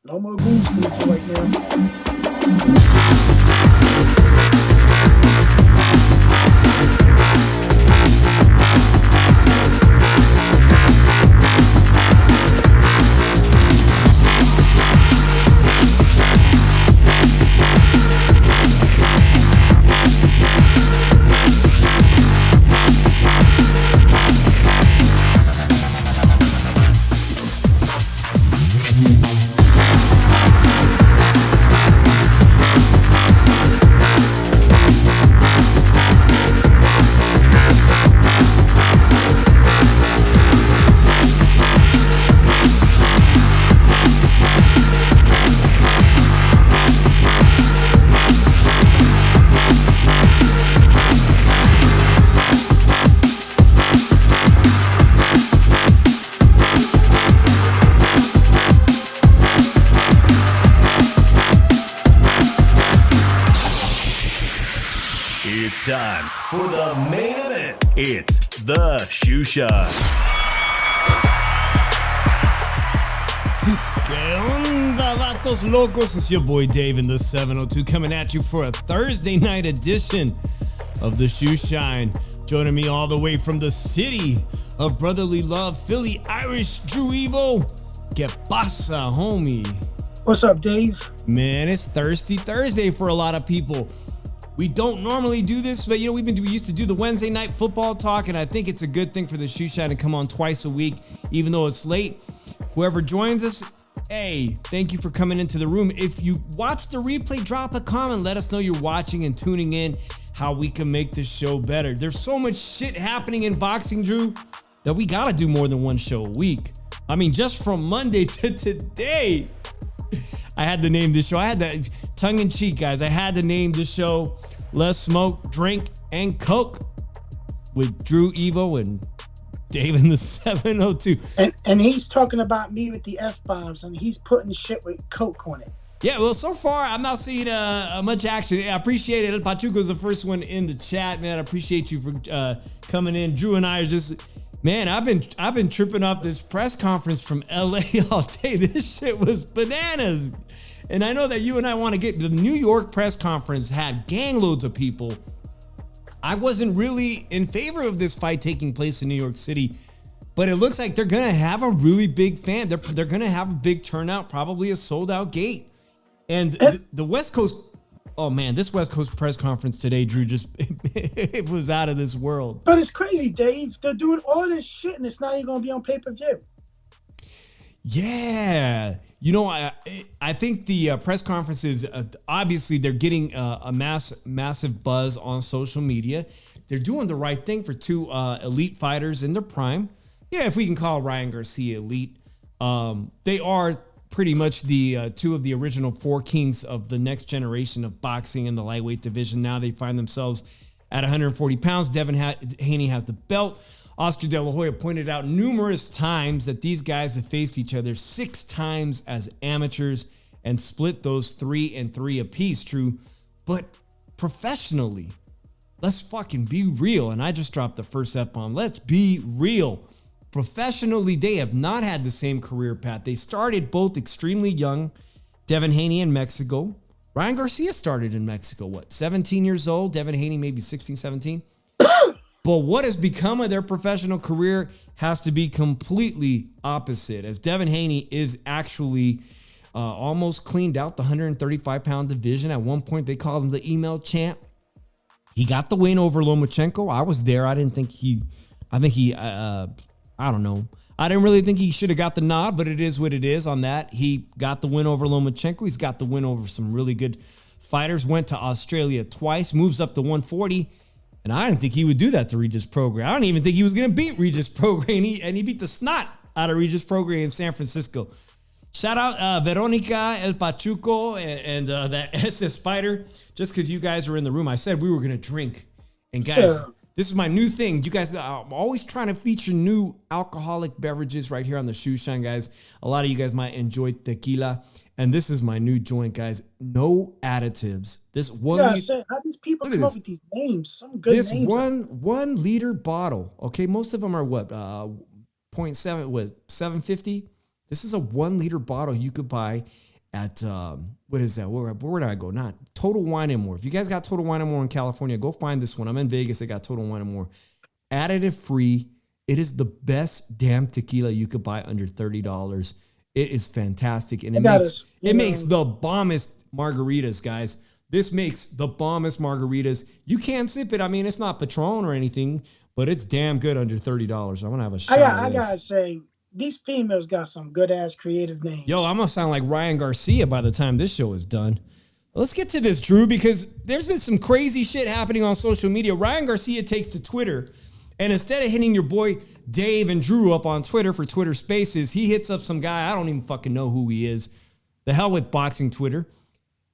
No more goon school for right now. It's time for the main event. It's the Shoeshine. ¿Qué onda, vatos locos? It's your boy Dave in the 702 coming at you for a Thursday night edition of the Shoeshine. Joining me all the way from the city of brotherly love, Philly Irish, Drew Evo. ¿Qué pasa, homie? What's up, Dave? Man, it's Thirsty Thursday for a lot of people. We don't normally do this, but we used to do the Wednesday night football talk, and I think it's a good thing for the Shoeshine to come on twice a week, even though it's late. Whoever joins us, hey, thank you for coming into the room. If you watch the replay, drop a comment. Let us know you're watching and tuning in, how we can make this show better. There's so much shit happening in boxing, Drew, that we gotta do more than one show a week. I mean, just from Monday to today, I had to name this show. I had to, tongue in cheek, guys, I had to name this show Let's Smoke, Drink, and Coke with Drew Evo and Dave in the 702. And he's talking about me with the F-bombs, and he's putting shit with Coke on it. Yeah, well, so far, I'm not seeing much action. I appreciate it. El Pachuco's the first one in the chat, man. I appreciate you for coming in. Drew and I are just... Man, I've been tripping off this press conference from LA all day. This shit was bananas. And I know that you and I want to get the New York press conference had gang loads of people. I wasn't really in favor of this fight taking place in New York City, but it looks like they're going to have a really big fan. They're going to have a big turnout, probably a sold out gate. And the West Coast, oh man, this West Coast press conference today, Drew, just it was out of this world. But it's crazy, Dave. They're doing all this shit, and it's not even going to be on pay-per-view. Yeah. I think the press conference is, obviously, they're getting a massive buzz on social media. They're doing the right thing for two elite fighters in their prime. Yeah, if we can call Ryan Garcia elite. They are pretty much the two of the original four kings of the next generation of boxing in the lightweight division. Now they find themselves at 140 pounds. Devin Haney has the belt. Oscar De La Hoya pointed out numerous times that these guys have faced each other 6 times as amateurs and split those 3-3 apiece, True. But professionally, let's fucking be real. And I just dropped the first F-bomb. Let's be real. Professionally, they have not had the same career path. They started both extremely young. Devin Haney in Mexico. Ryan Garcia started in Mexico, 17 years old? Devin Haney maybe 16, 17? But what has become of their professional career has to be completely opposite, as Devin Haney is actually almost cleaned out the 135-pound division. At one point, they called him the email champ. He got the win over Lomachenko. I was there. I didn't think he... I don't know. I didn't really think he should have got the nod, but it is what it is on that. He got the win over Lomachenko. He's got the win over some really good fighters. Went to Australia twice, moves up to 140. And I didn't think he would do that to Regis Prograis. I don't even think he was going to beat Regis Prograis. And he beat the snot out of Regis Prograis in San Francisco. Shout out Veronica, El Pachuco, and that SS Spider. Just because you guys are in the room, I said we were going to drink. And guys... Sure. This is my new thing. You guys, I'm always trying to feature new alcoholic beverages right here on the Shoeshine, guys. A lot of you guys might enjoy tequila. And this is my new joint, guys. No additives. This one. Yeah, how these people come up with these names? Some good names. This 1 liter bottle. Okay, most of them are what? 0.7, 750? This is a 1 liter bottle you could buy. at what is that? Where did I go? Not Total Wine and More. If you guys got Total Wine and More in California, go find this one. I'm in Vegas. They got Total Wine and More. Additive free. It is the best damn tequila you could buy under $30. It is fantastic, and it makes the bombest margaritas, guys. This makes the bombest margaritas. You can't sip it. I mean, it's not Patron or anything, but it's damn good under $30. I want to have a shot. I gotta say, these females got some good ass creative names. Yo, I'm gonna sound like Ryan Garcia by the time this show is done. Let's get to this, Drew, because there's been some crazy shit happening on social media. Ryan Garcia takes to Twitter, and instead of hitting your boy Dave and Drew up on Twitter for Twitter Spaces, he hits up some guy. I don't even fucking know who he is. The hell with boxing Twitter.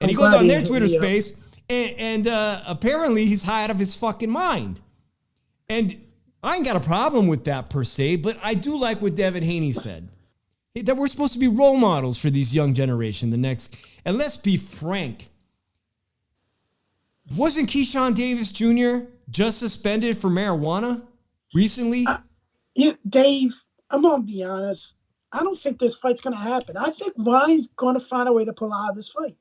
And he goes on their Twitter space, and apparently he's high out of his fucking mind. And I ain't got a problem with that per se, but I do like what Devin Haney said. That we're supposed to be role models for these young generation, the next. And let's be frank. Wasn't Keyshawn Davis Jr. just suspended for marijuana recently? Dave, I'm going to be honest. I don't think this fight's going to happen. I think Ryan's going to find a way to pull out of this fight.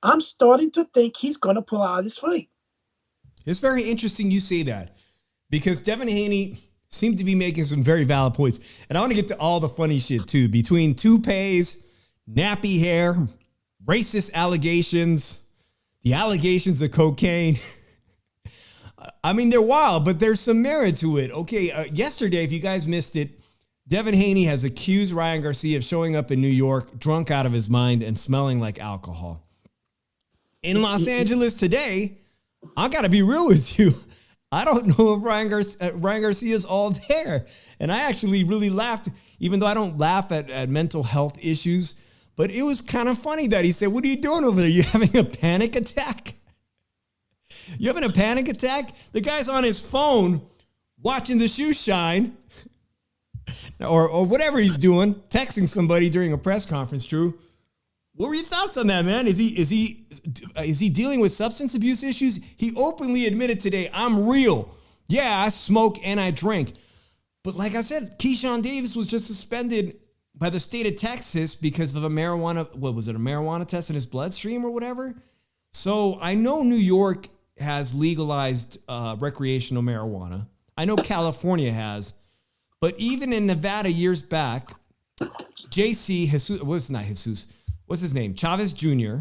I'm starting to think he's going to pull out of this fight. It's very interesting you say that, because Devin Haney seemed to be making some very valid points. And I want to get to all the funny shit too, between toupees, nappy hair, racist allegations, the allegations of cocaine. I mean, they're wild, but there's some merit to it. Okay, yesterday, if you guys missed it, Devin Haney has accused Ryan Garcia of showing up in New York drunk out of his mind and smelling like alcohol. In Los Angeles today, I got to be real with you. I don't know if Ryan Garcia is all there. And I actually really laughed, even though I don't laugh at mental health issues. But it was kind of funny that he said, "What are you doing over there? You having a panic attack? You having a panic attack?" The guy's on his phone watching the Shoeshine or whatever he's doing, texting somebody during a press conference, Drew. What were your thoughts on that, man? Is he dealing with substance abuse issues? He openly admitted today, "I'm real. Yeah, I smoke and I drink." But like I said, Keyshawn Davis was just suspended by the state of Texas because of a marijuana test in his bloodstream or whatever. So I know New York has legalized recreational marijuana. I know California has. But even in Nevada years back, what's his name? Chavez Jr.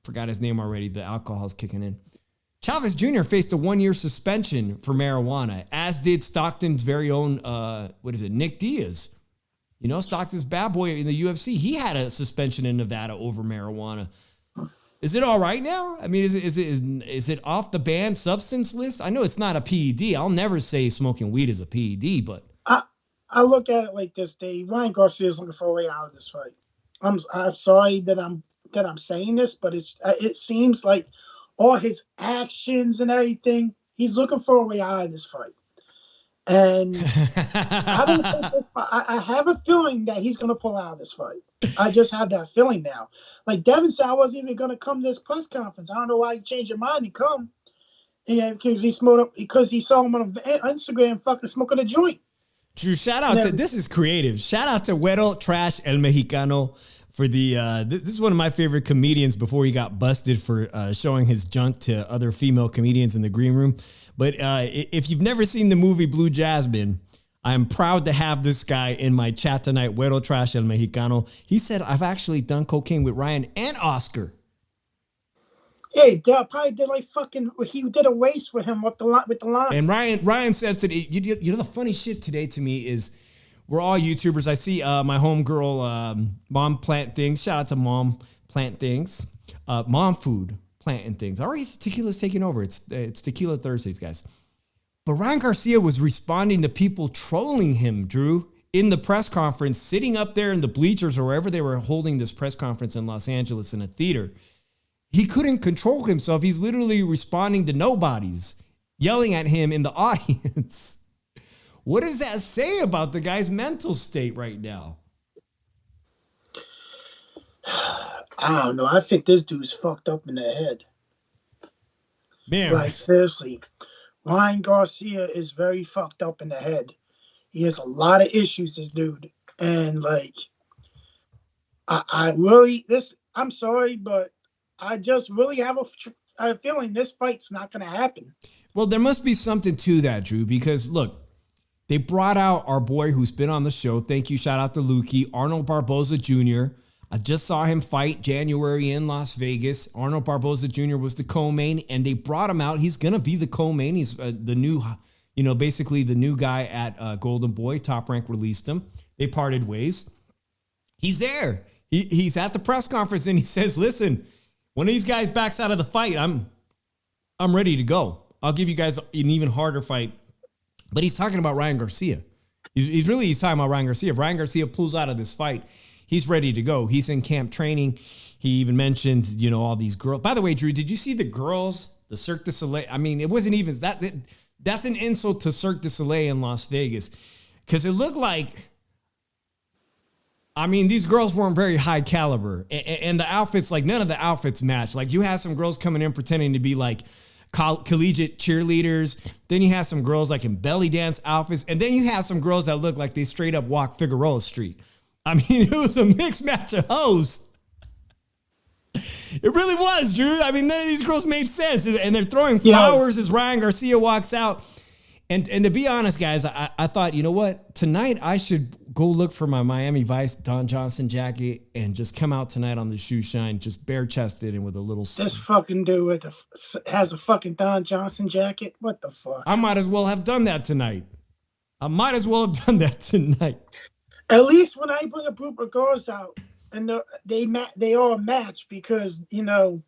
Forgot his name already. The alcohol's kicking in. Chavez Jr. faced a 1-year suspension for marijuana, as did Stockton's very own, Nick Diaz. You know, Stockton's bad boy in the UFC. He had a suspension in Nevada over marijuana. Is it all right now? I mean, is it off the banned substance list? I know it's not a PED. I'll never say smoking weed is a PED, but I look at it like this, Dave. Ryan Garcia is looking for a way out of this fight. I'm sorry that I'm saying this, but it seems like all his actions and everything, he's looking for a way out of this fight. And I don't think I have a feeling that he's going to pull out of this fight. I just have that feeling now. Like Devin said, I wasn't even going to come to this press conference. I don't know why he changed your mind and come. Yeah, because he saw him on Instagram fucking smoking a joint. Drew, shout out to, this is creative. Shout out to Güero Trash El Mexicano for the, this is one of my favorite comedians before he got busted for showing his junk to other female comedians in the green room. But if you've never seen the movie Blue Jasmine, I'm proud to have this guy in my chat tonight, Güero Trash El Mexicano. He said, "I've actually done cocaine with Ryan and Oscar." Hey, probably did he did a race with him with the line. And Ryan says today, you know, the funny shit today to me is we're all YouTubers. I see my homegirl, Mom Plant Things. Shout out to Mom Plant Things. Mom Food Planting Things. Already tequila's taking over. It's Tequila Thursdays, guys. But Ryan Garcia was responding to people trolling him, Drew, in the press conference, sitting up there in the bleachers or wherever they were holding this press conference in Los Angeles in a theater. He couldn't control himself. He's literally responding to nobodies, yelling at him in the audience. What does that say about the guy's mental state right now? I don't know. I think this dude's fucked up in the head. Man. Like, seriously. Ryan Garcia is very fucked up in the head. He has a lot of issues, this dude. And, like, I really this. I'm sorry, but I just really have a feeling this fight's not going to happen. Well, there must be something to that, Drew, because look, they brought out our boy who's been on the show. Thank you. Shout out to Lukey, Arnold Barboza Jr. I just saw him fight January in Las Vegas. Arnold Barboza Jr. was the co-main, and they brought him out. He's going to be the co-main. He's the new, basically the new guy at Golden Boy. Top Rank released him. They parted ways. He's there. He's at the press conference, and he says, listen, one of these guys backs out of the fight, I'm ready to go. I'll give you guys an even harder fight. But he's talking about Ryan Garcia. He's talking about Ryan Garcia. If Ryan Garcia pulls out of this fight, he's ready to go. He's in camp training. He even mentioned, all these girls. By the way, Drew, did you see the girls, the Cirque du Soleil? I mean, it wasn't even that. That's an insult to Cirque du Soleil in Las Vegas, because it looked like, these girls weren't very high caliber, and the outfits, like none of the outfits matched. Like you had some girls coming in pretending to be like collegiate cheerleaders. Then you have some girls like in belly dance outfits. And then you have some girls that look like they straight up walk Figueroa Street. It was a mixed match of hoes. It really was, Drew. None of these girls made sense. And they're throwing flowers as Ryan Garcia walks out. And to be honest, guys, I thought, you know what? Tonight I should go look for my Miami Vice Don Johnson jacket and just come out tonight on the Shoeshine, just bare chested and with a little. This fucking dude has a fucking Don Johnson jacket. What the fuck? I might as well have done that tonight. At least when I bring a group of girls out and they all match, because it's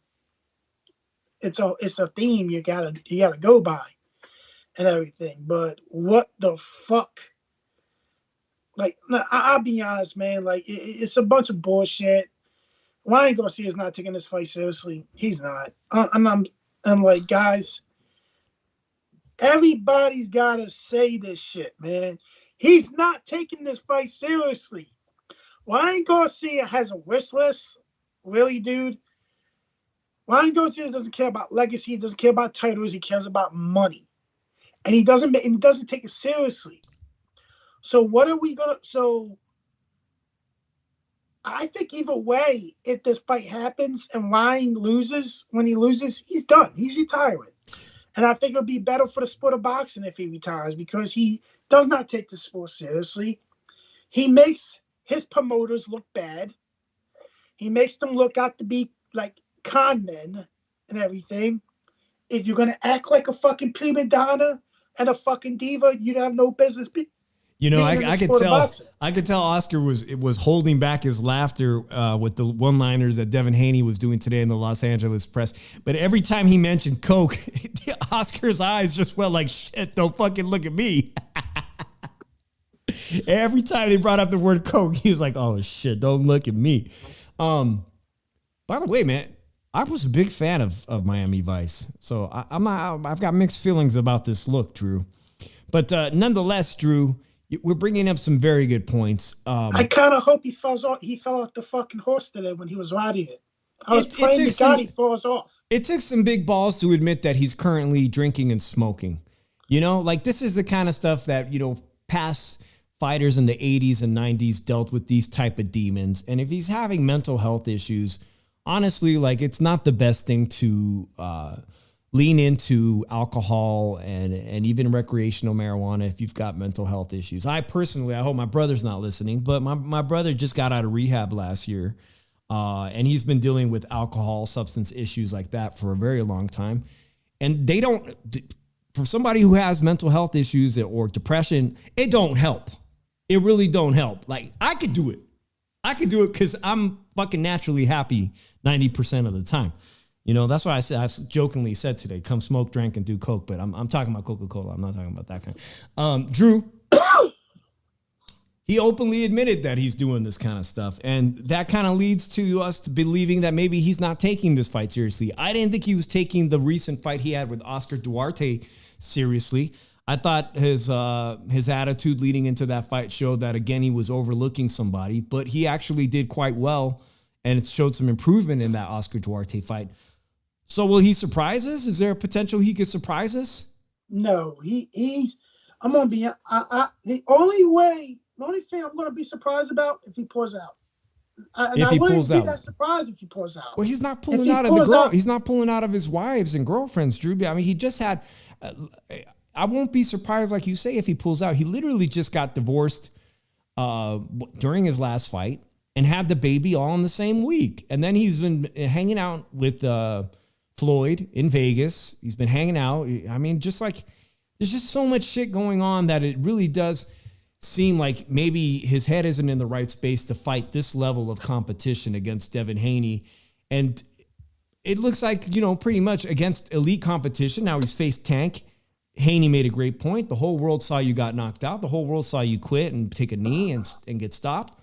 a theme you gotta go by and everything. But what the fuck? Like, I'll be honest, man. Like, it's a bunch of bullshit. Ryan Garcia is not taking this fight seriously. He's not. I'm like, guys, everybody's got to say this shit, man. He's not taking this fight seriously. Ryan Garcia has a wish list. Really, dude? Ryan Garcia doesn't care about legacy. He doesn't care about titles. He cares about money. And he doesn't take it seriously. So what are we gonna? So I think either way, if this fight happens and Ryan loses, when he loses, he's done. He's retiring. And I think it'll be better for the sport of boxing if he retires, because he does not take the sport seriously. He makes his promoters look bad. He makes them look out to be like con men and everything. If you're gonna act like a fucking prima donna and a fucking diva, you have no business being. I could tell Oscar was holding back his laughter with the one-liners that Devin Haney was doing today in the Los Angeles press. But every time he mentioned Coke, Oscar's eyes just went like, shit, don't fucking look at me. Every time they brought up the word Coke, he was like, oh shit, don't look at me. By the way, man, I was a big fan of Miami Vice. So I've got mixed feelings about this look, Drew. But nonetheless, Drew, we're bringing up some very good points. I kind of hope he fell off the fucking horse today when he was riding it. I was praying to God he falls off. It took some big balls to admit that he's currently drinking and smoking. This is the kind of stuff that, past fighters in the 80s and 90s dealt with these type of demons. And if he's having mental health issues, honestly, it's not the best thing to lean into alcohol and even recreational marijuana if you've got mental health issues. I hope my brother's not listening, but my brother just got out of rehab last year, and he's been dealing with alcohol, substance issues like that for a very long time. And for somebody who has mental health issues or depression, it don't help. It really don't help. Like, I could do it. Because I'm fucking naturally happy 90% of the time. That's why I jokingly said today, come smoke, drink, and do coke. But I'm talking about Coca-Cola. I'm not talking about that kind. Drew, he openly admitted that he's doing this kind of stuff. And that kind of leads to us to believing that maybe he's not taking this fight seriously. I didn't think he was taking the recent fight he had with Oscar Duarte seriously. I thought his attitude leading into that fight showed that, again, he was overlooking somebody. But he actually did quite well, and it showed some improvement in that Oscar Duarte fight. So will he surprise us? Is there a potential he could surprise us? No, he's. I'm gonna be. The only thing I'm gonna be surprised about if he pulls out. And if I he wouldn't pulls be out. that surprised if he pulls out. Well, he's not If pulling he out of the pulls girl. out, He's not pulling out of his wives and girlfriends, Drew. I mean, he just had. I won't be surprised, like you say, if he pulls out. He literally just got divorced during his last fight and had the baby all in the same week. And then he's been hanging out with Floyd in Vegas. He's been hanging out. I mean, just like there's just so much shit going on that it really does seem like maybe his head isn't in the right space to fight this level of competition against Devin Haney. And it looks like, pretty much against elite competition. Now he's faced Tank. Haney made a great point. The whole world saw you got knocked out. The whole world saw you quit and take a knee and get stopped.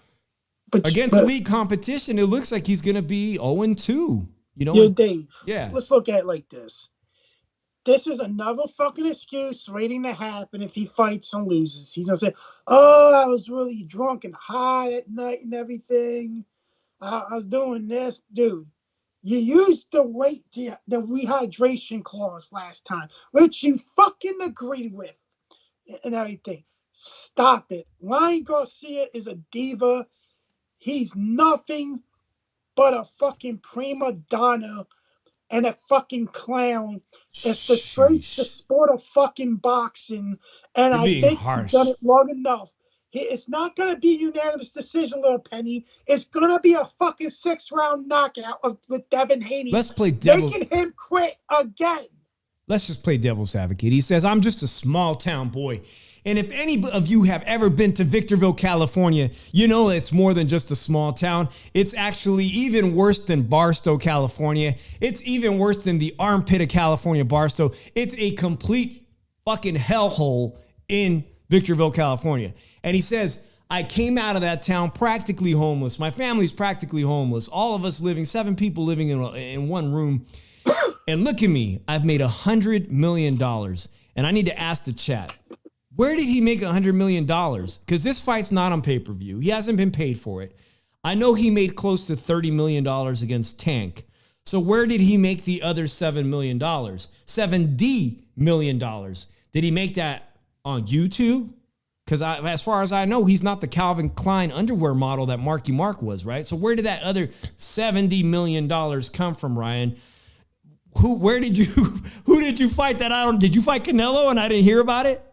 But against elite competition, it looks like he's going to be 0-2. Dave. Yeah. Let's look at it like this. This is another fucking excuse waiting to happen if he fights and loses. He's going to say, oh, I was really drunk and high at night and everything. I was doing this. Dude, you used the rehydration clause last time, which you fucking agreed with and everything. Stop it. Ryan Garcia is a diva. He's nothing but a fucking prima donna and a fucking clown. It's the sport of fucking boxing. And I think he's done it long enough. It's not going to be a unanimous decision, little Penny. It's going to be a fucking 6-round knockout with Devin Haney. Let's play devil's... making him quit again. Let's just play devil's advocate. He says, I'm just a small town boy. And if any of you have ever been to Victorville, California, it's more than just a small town. It's actually even worse than Barstow, California. It's even worse than the armpit of California, Barstow. It's a complete fucking hellhole in Victorville, California. And he says, I came out of that town practically homeless. My family's practically homeless. All of us 7 people living in one room. And look at me. I've made $100 million. And I need to ask the chat, where did he make $100 million? Because this fight's not on pay-per-view. He hasn't been paid for it. I know he made close to $30 million against Tank. So where did he make the other $7 million? $70 million. Did he make that on YouTube? Because as far as I know, he's not the Calvin Klein underwear model that Marky Mark was, right? So where did that other $70 million come from, Ryan? Who did you fight that I don't? Did you fight Canelo and I didn't hear about it?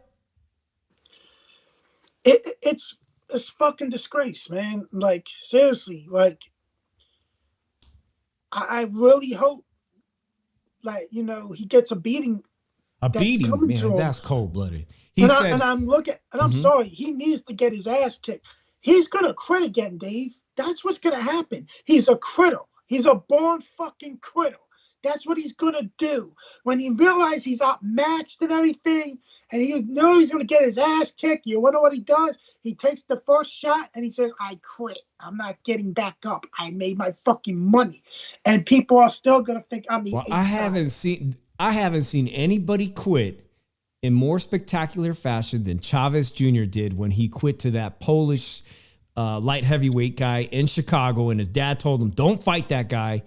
It's fucking disgrace, man. Like, seriously, like, I really hope, like, he gets a beating. A beating, man, that's cold-blooded. I'm sorry, he needs to get his ass kicked. He's gonna crit again, Dave. That's what's gonna happen. He's a critter. He's a born fucking critter. That's what he's going to do. When he realizes he's outmatched and everything, and he knows he's going to get his ass kicked, you wonder what he does? He takes the first shot, and he says, I quit. I'm not getting back up. I made my fucking money. And people are still going to think I'm the I haven't seen anybody quit in more spectacular fashion than Chavez Jr. did when he quit to that Polish light heavyweight guy in Chicago, and his dad told him, don't fight that guy.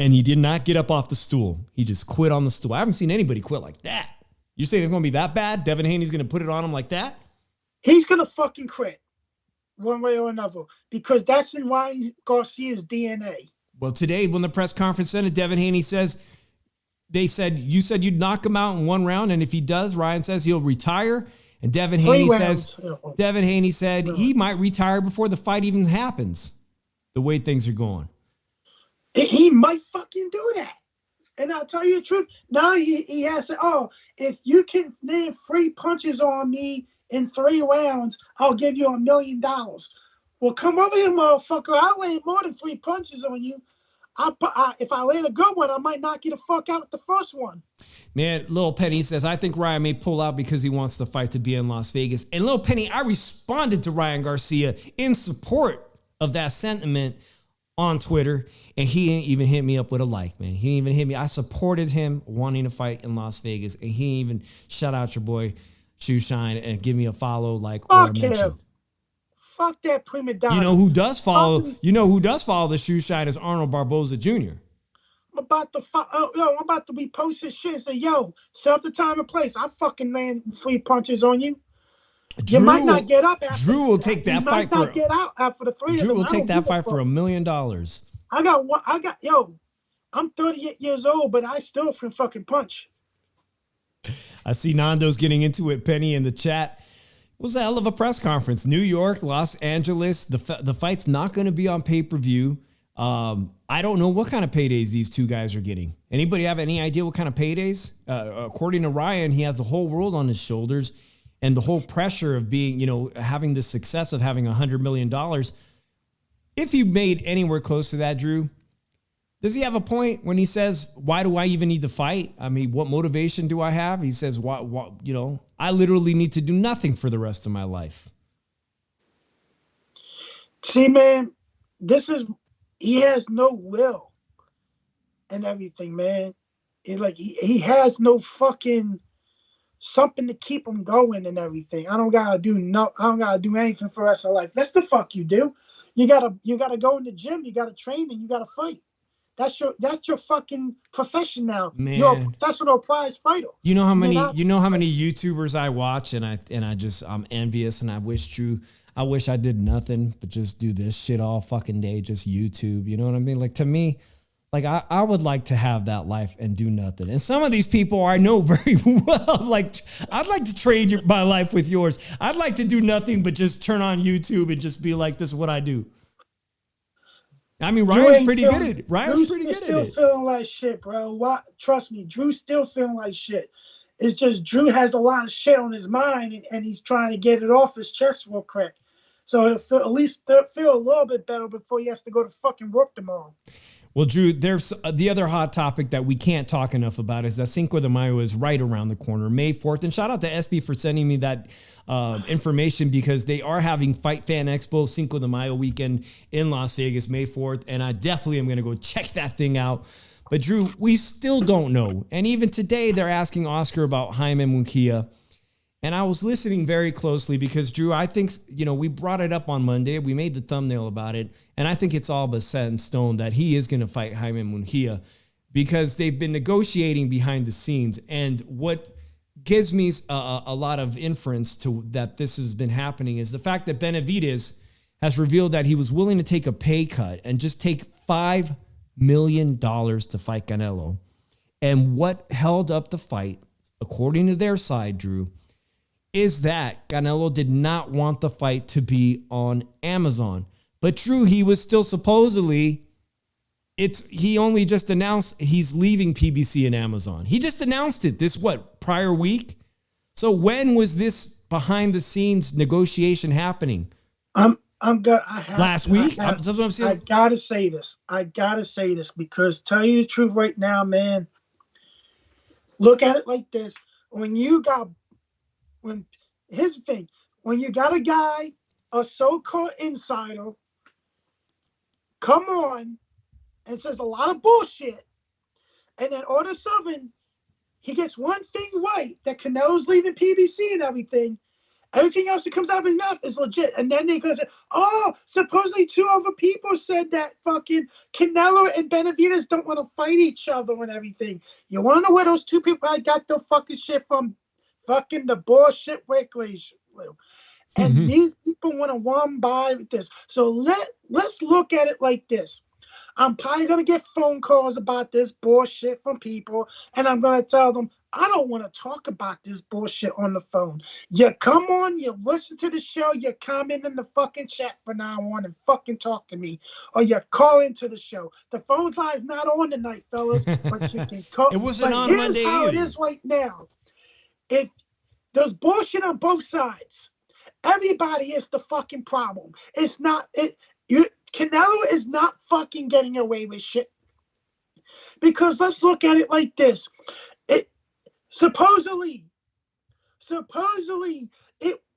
And he did not get up off the stool. He just quit on the stool. I haven't seen anybody quit like that. You saying it's going to be that bad? Devin Haney's going to put it on him like that? He's going to fucking quit one way or another because that's in Ryan Garcia's DNA. Well, today when the press conference ended, Devin Haney says, you said you'd knock him out in one round. And if he does, Ryan says he'll retire. And Devin Haney said he might retire before the fight even happens, the way things are going. He might fucking do that. And I'll tell you the truth. Now he has to, if you can land 3 punches on me in 3 rounds, I'll give you $1 million. Well, come over here, motherfucker. I'll land more than 3 punches on you. If I land a good one, I might knock you the fuck out with the first one. Man, Lil Penny says, I think Ryan may pull out because he wants the fight to be in Las Vegas. And Lil Penny, I responded to Ryan Garcia in support of that sentiment on Twitter, and he didn't even hit me up with a like, man. He didn't even hit me. I supported him wanting to fight in Las Vegas, and he didn't even shout out your boy Shoeshine and give me a follow, like, or a mention. Fuck that prima donna. You know who does follow the Shoeshine is Arnold Barboza Jr. I'm about to repost his shit and say, yo, set up the time and place. I fucking land 3 punches on you. You might not get up after. Drew will take that fight for. You might not get out after the 3 of them. Drew will take that fight for $1 million. I'm 38 years old, but I still can fucking punch. I see Nando's getting into it. Penny in the chat. It was a hell of a press conference. New York, Los Angeles. The fight's not going to be on pay-per-view. I don't know what kind of paydays these two guys are getting. Anybody have any idea what kind of paydays? According to Ryan, he has the whole world on his shoulders and the whole pressure of being, having the success of having $100 million. If you made anywhere close to that, Drew, does he have a point when he says, why do I even need to fight? I mean, what motivation do I have? He says, I literally need to do nothing for the rest of my life. See, man, he has no will and everything, man. He has no fucking something to keep him going and everything. I don't gotta do anything for the rest of life. That's the fuck you do. You gotta go in the gym, you gotta train, and you gotta fight. That's your fucking profession now. Man. You're a professional prize fighter. You know how many YouTubers I watch and I'm envious, and I wish I did nothing but just do this shit all fucking day, just YouTube. You know what I mean? Like, to me, like I would like to have that life and do nothing. And some of these people I know very well. Like, I'd like to trade my life with yours. I'd like to do nothing but just turn on YouTube and just be like, this is what I do. I mean, Ryan's pretty good at it. Ryan's pretty good at it. Drew's still feeling like shit, bro. Trust me, Drew's still feeling like shit. It's just Drew has a lot of shit on his mind, and he's trying to get it off his chest real quick. So he'll at least feel a little bit better before he has to go to fucking work tomorrow. Well, Drew, there's the other hot topic that we can't talk enough about is that Cinco de Mayo is right around the corner, May 4th. And shout out to SB for sending me that information, because they are having Fight Fan Expo Cinco de Mayo weekend in Las Vegas, May 4th. And I definitely am going to go check that thing out. But Drew, we still don't know. And even today, they're asking Oscar about Jaime Munguia. And I was listening very closely because, Drew, I think, we brought it up on Monday. We made the thumbnail about it. And I think it's all but set in stone that he is going to fight Jaime Munguia, because they've been negotiating behind the scenes. And what gives me a lot of inference to that this has been happening is the fact that Benavidez has revealed that he was willing to take a pay cut and just take $5 million to fight Canelo. And what held up the fight, according to their side, Drew, is that Canelo did not want the fight to be on Amazon. But Drew, he was still supposedly, he only just announced he's leaving PBC and Amazon. He just announced it prior week? So when was this behind the scenes negotiation happening? I'm good. Last week? That's what I'm saying. I gotta say this because, tell you the truth right now, man, look at it like this. Here's the thing. When you got a guy, a so-called insider, come on and says a lot of bullshit, and then all of a sudden he gets one thing right, that Canelo's leaving PBC and everything else that comes out of his mouth is legit. And then they go say, supposedly 2 other people said that fucking Canelo and Benavidez don't want to fight each other and everything. You want to know where those 2 people I got the fucking shit from? Fucking the bullshit weekly. And these people want to one by this. So let's look at it like this. I'm probably going to get phone calls about this bullshit from people, and I'm going to tell them, I don't want to talk about this bullshit on the phone. You come on, you listen to the show, you comment in the fucking chat from now on and fucking talk to me, or you call into the show. The phone line's not on tonight, fellas, but you can call. It wasn't on Monday Here's how either. it is right now. There's bullshit on both sides. Everybody is the fucking problem. It's not Canelo is not fucking getting away with shit. Because let's look at it like this. Supposedly,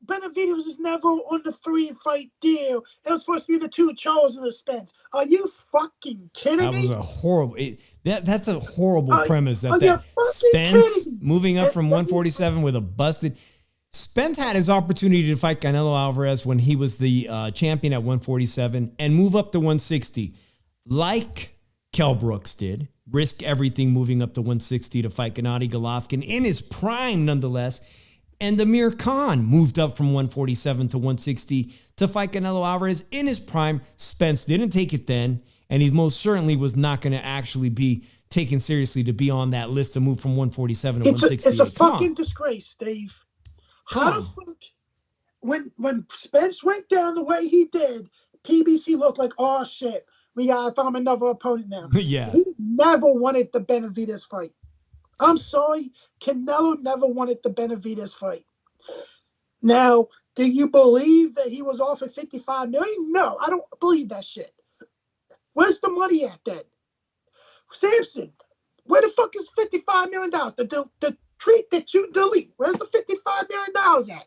Benavidez was never on the 3-fight deal. It was supposed to be the 2 Charles and the Spence. Are you fucking kidding me? That was a horrible. That's a horrible premise. That Spence moving up from 147 with a busted. Spence had his opportunity to fight Canelo Alvarez when he was the champion at 147 and move up to 160, like Kell Brooks did. Risk everything moving up to 160 to fight Gennady Golovkin in his prime, nonetheless. And Amir Khan moved up from 147 to 160 to fight Canelo Alvarez in his prime. Spence didn't take it then, and he most certainly was not going to actually be taken seriously to be on that list to move from 147 to 160. It's a fucking disgrace, Steve. How the fuck, when Spence went down the way he did, PBC looked like, oh shit, we gotta find another opponent now. Yeah. He never wanted the Benavidez fight. I'm sorry, Canelo never wanted the Benavidez fight. Now, do you believe that he was offered $55 million? No, I don't believe that shit. Where's the money at then? Samson, where the fuck is $55 million? The treat that you delete. Where's the $55 million at?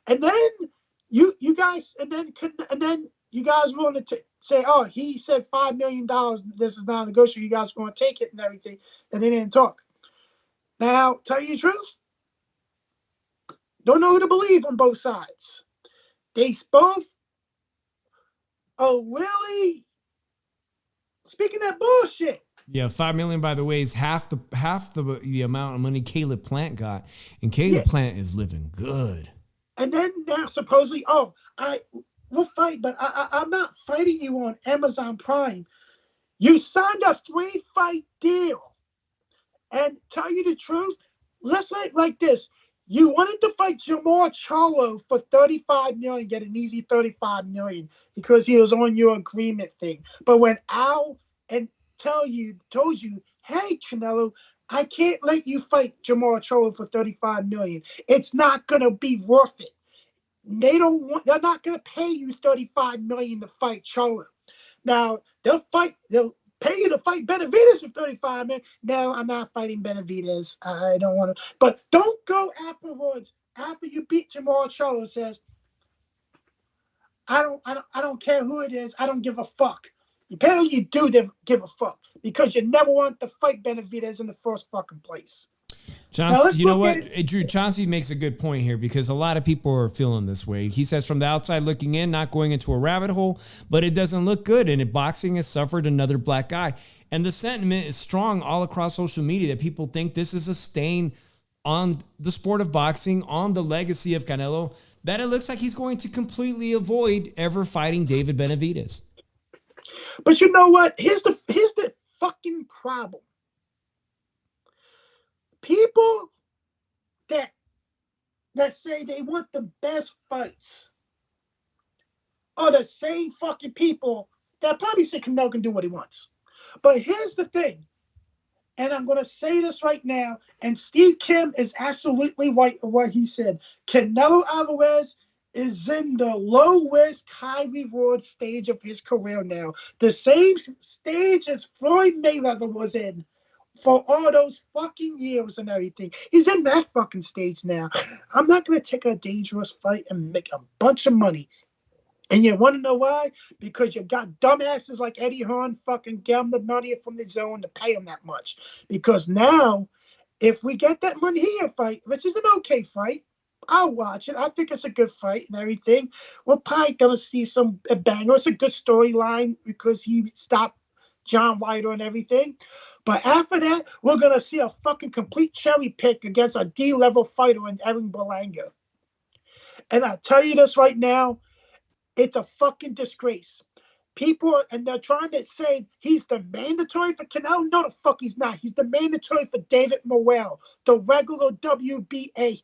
And then you guys wanted to say, oh, he said $5 million. This is not negotiable. You guys are going to take it and everything. And they didn't talk. Now, tell you the truth, don't know who to believe on both sides. They both are really speaking that bullshit. Yeah, $5 million, by the way, is half the amount of money Caleb Plant got, and Caleb Plant is living good. And then now supposedly, we'll fight, but I'm not fighting you on Amazon Prime. You signed a 3-fight deal. And tell you the truth, let's say it like this. You wanted to fight Jamar Charlo for $35 million, get an easy $35 million because he was on your agreement thing. But when Al and told you, hey, Canelo, I can't let you fight Jamar Charlo for $35 million. It's not gonna be worth it. They're not gonna pay you $35 million to fight Charlo. Now they'll pay you to fight Benavidez for $35 million. No, I'm not fighting Benavidez. I don't want to. But don't go afterwards. After you beat Jamar Charlo, says, I don't care who it is. I don't give a fuck. Apparently you do give a fuck because you never want to fight Benavidez in the first fucking place. Chauncey, you know what? Drew, Chauncey makes a good point here because a lot of people are feeling this way. He says from the outside looking in, not going into a rabbit hole, but it doesn't look good. And boxing has suffered another black eye. And the sentiment is strong all across social media that people think this is a stain on the sport of boxing, on the legacy of Canelo, that it looks like he's going to completely avoid ever fighting David Benavidez. But you know what? Here's the fucking problem. People that say they want the best fights are the same fucking people that probably say Canelo can do what he wants. But here's the thing, and I'm going to say this right now, and Steve Kim is absolutely right in what he said. Canelo Alvarez is in the low-risk, high-reward stage of his career now. The same stage as Floyd Mayweather was in for all those fucking years and everything. He's in that fucking stage now. I'm not going to take a dangerous fight and make a bunch of money. And you want to know why? Because you got dumbasses like Eddie Hearn fucking get him the money from the zone to pay him that much. Because now, if we get that Munguia fight, which is an okay fight, I'll watch it. I think it's a good fight and everything. We're probably going to see some banger. It's a good storyline because he stopped John Ryder and everything. But after that, we're going to see a fucking complete cherry pick against a D-level fighter in Evan Berlanga. And I tell you this right now, it's a fucking disgrace. People, and they're trying to say he's the mandatory for Canelo. No, the fuck he's not. He's the mandatory for David Morrell, the regular WBA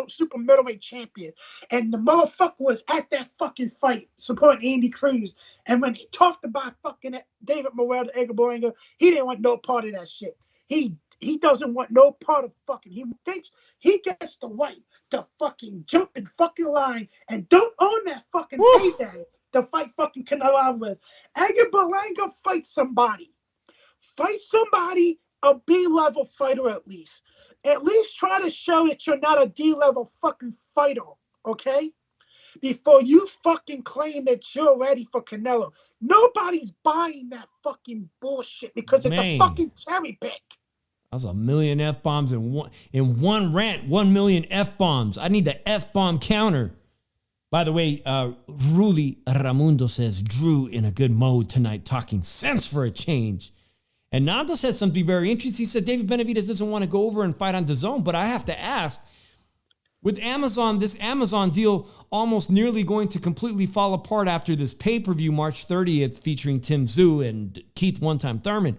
super middleweight champion. And the motherfucker was at that fucking fight supporting Andy Cruz. And when he talked about fucking David Morrell to Edgar Berlanga, he didn't want no part of that shit. He doesn't want no part of fucking. He thinks he gets the right to fucking jump in fucking line and don't own that fucking payday to fight fucking Canelo Alvarez. Edgar Berlanga fight somebody. Fight somebody, a B-level fighter at least. At least try to show that you're not a D-level fucking fighter, okay? Before you fucking claim that you're ready for Canelo. Nobody's buying that fucking bullshit because it's a fucking cherry pick. That was a million F-bombs in one rant. 1 million F-bombs. I need the F-bomb counter. By the way, Ruli Ramundo says, Drew in a good mode tonight, talking sense for a change. And Nando said something very interesting. He said David Benavidez doesn't want to go over and fight on DAZN, but I have to ask, With Amazon, this Amazon deal almost nearly going to completely fall apart after this pay-per-view March 30th featuring Tim Tszyu and Keith One-Time Thurman.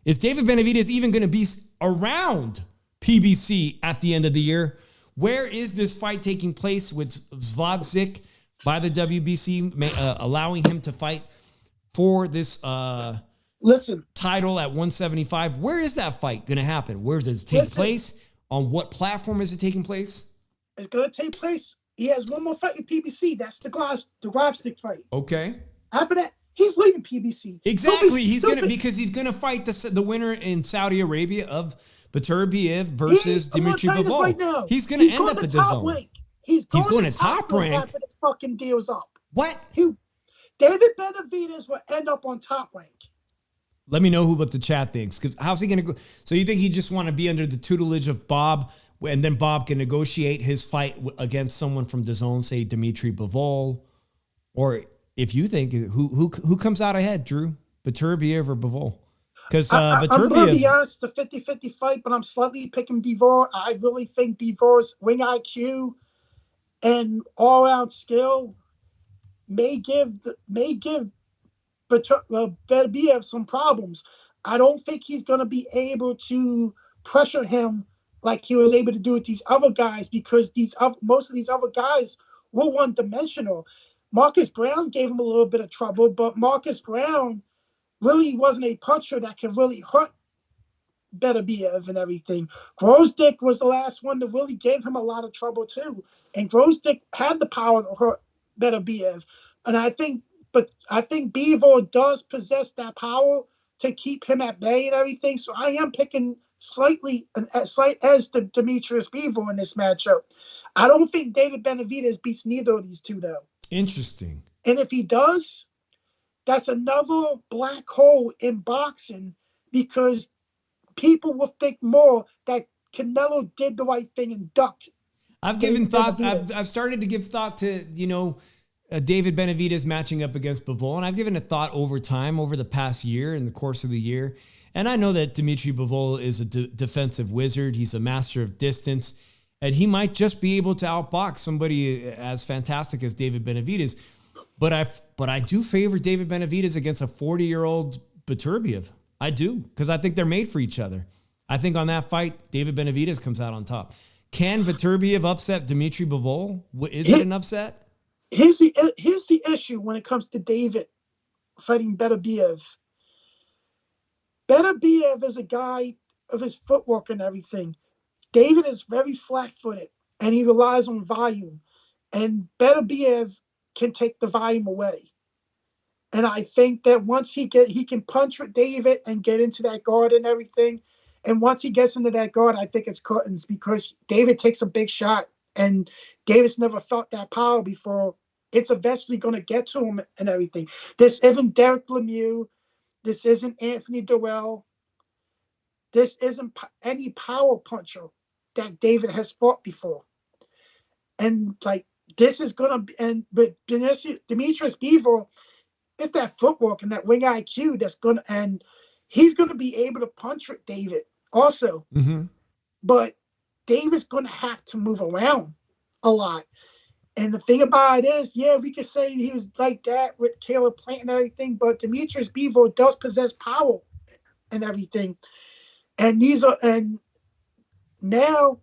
Is David Benavidez even going to be around PBC at the end of the year? Where is this fight taking place with Zvadzik by the WBC, allowing him to fight for this title at 175? Where is that fight going to happen? Where does it take place? On what platform is it taking place? It's going to take place. He has one more fight with PBC. That's the Glavstick fight. Okay. After that, he's leaving PBC. Exactly. He's going to fight the winner in Saudi Arabia of Beterbiev versus Dimitri Bivol. Right, he's going to end up at the zone. He's going to top rank after this fucking deal's up. What? David Benavidez will end up on top rank. Let me know what the chat thinks. Because how's he going to go? So you think he just want to be under the tutelage of Bob, and then Bob can negotiate his fight against someone from DAZN, say Dimitri Bivol? Or if you think, who comes out ahead, Drew? Beterbiev or Bivol? Because I'm going to be honest, it's a 50-50 fight, but I'm slightly picking Bivol. I really think Bivor's wing IQ and all-out skill may give Beterbiev some problems. I don't think he's going to be able to pressure him like he was able to do with these other guys, because most of these other guys were one-dimensional. Marcus Brown gave him a little bit of trouble, but Marcus Brown really wasn't a puncher that could really hurt Beterbiev and everything. Grosdick was the last one that really gave him a lot of trouble too, and Grosdick had the power to hurt Beterbiev. And I think Bivol does possess that power to keep him at bay and everything. So I am picking slight edge to Demetrius Bivol in this matchup. I don't think David Benavidez beats neither of these two though. Interesting. And if he does, that's another black hole in boxing, because people will think more that Canelo did the right thing and ducked. I've given thought. I've started to give thought to David Benavidez matching up against Bivol, and I've given it thought over time, over the past year, in the course of the year. And I know that Dimitri Bivol is a defensive wizard. He's a master of distance, and he might just be able to outbox somebody as fantastic as David Benavidez. But I do favor David Benavidez against a 40-year-old Beterbiev. I do, because I think they're made for each other. I think on that fight, David Benavidez comes out on top. Can Beterbiev upset Dimitri Bivol? Is it an upset? Here's the issue when it comes to David fighting Beterbiev. Beterbiev is a guy of his footwork and everything. David is very flat-footed, and he relies on volume. And Beterbiev can take the volume away. And I think that once he can punch with David and get into that guard and everything. And once he gets into that guard, I think it's curtains, because David takes a big shot, and David's never felt that power before. It's eventually going to get to him and everything. This isn't Derek Lemieux. This isn't Anthony Durrell. This isn't any power puncher that David has fought before. And this is going to but Demetrius Bivol, it's that footwork and that wing IQ that's going to, and he's going to be able to punch with David also. Mm-hmm. But David's going to have to move around a lot. And the thing about it is, yeah, we could say he was like that with Caleb Plant and everything, but Demetrius Bivol does possess power and everything. And now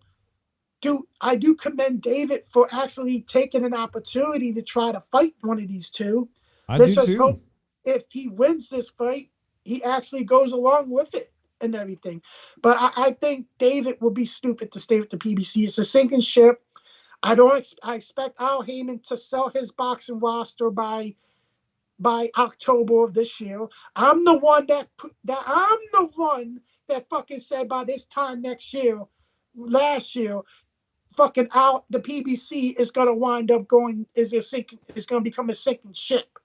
I do commend David for actually taking an opportunity to try to fight one of these two. Let's just hope if he wins this fight, he actually goes along with it and everything. But I think David will be stupid to stay with the PBC. It's a sinking ship. I expect Al Heyman to sell his boxing roster by October of this year. I'm the one that fucking said by this time last year, fucking out the PBC is gonna wind up going is gonna become a sinking ship.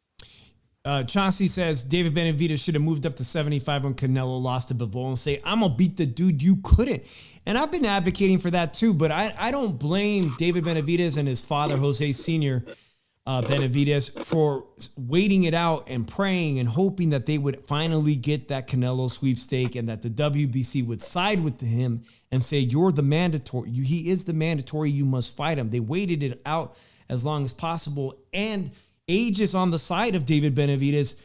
Chauncey says David Benavidez should have moved up to 75 when Canelo lost to Bivol and say, I'm going to beat the dude you couldn't. And I've been advocating for that too, but I don't blame David Benavidez and his father, Jose Sr., Benavidez for waiting it out and praying and hoping that they would finally get that Canelo sweepstake and that the WBC would side with him and say, you're the mandatory. He is the mandatory. You must fight him. They waited it out as long as possible. And age is on the side of David Benavidez.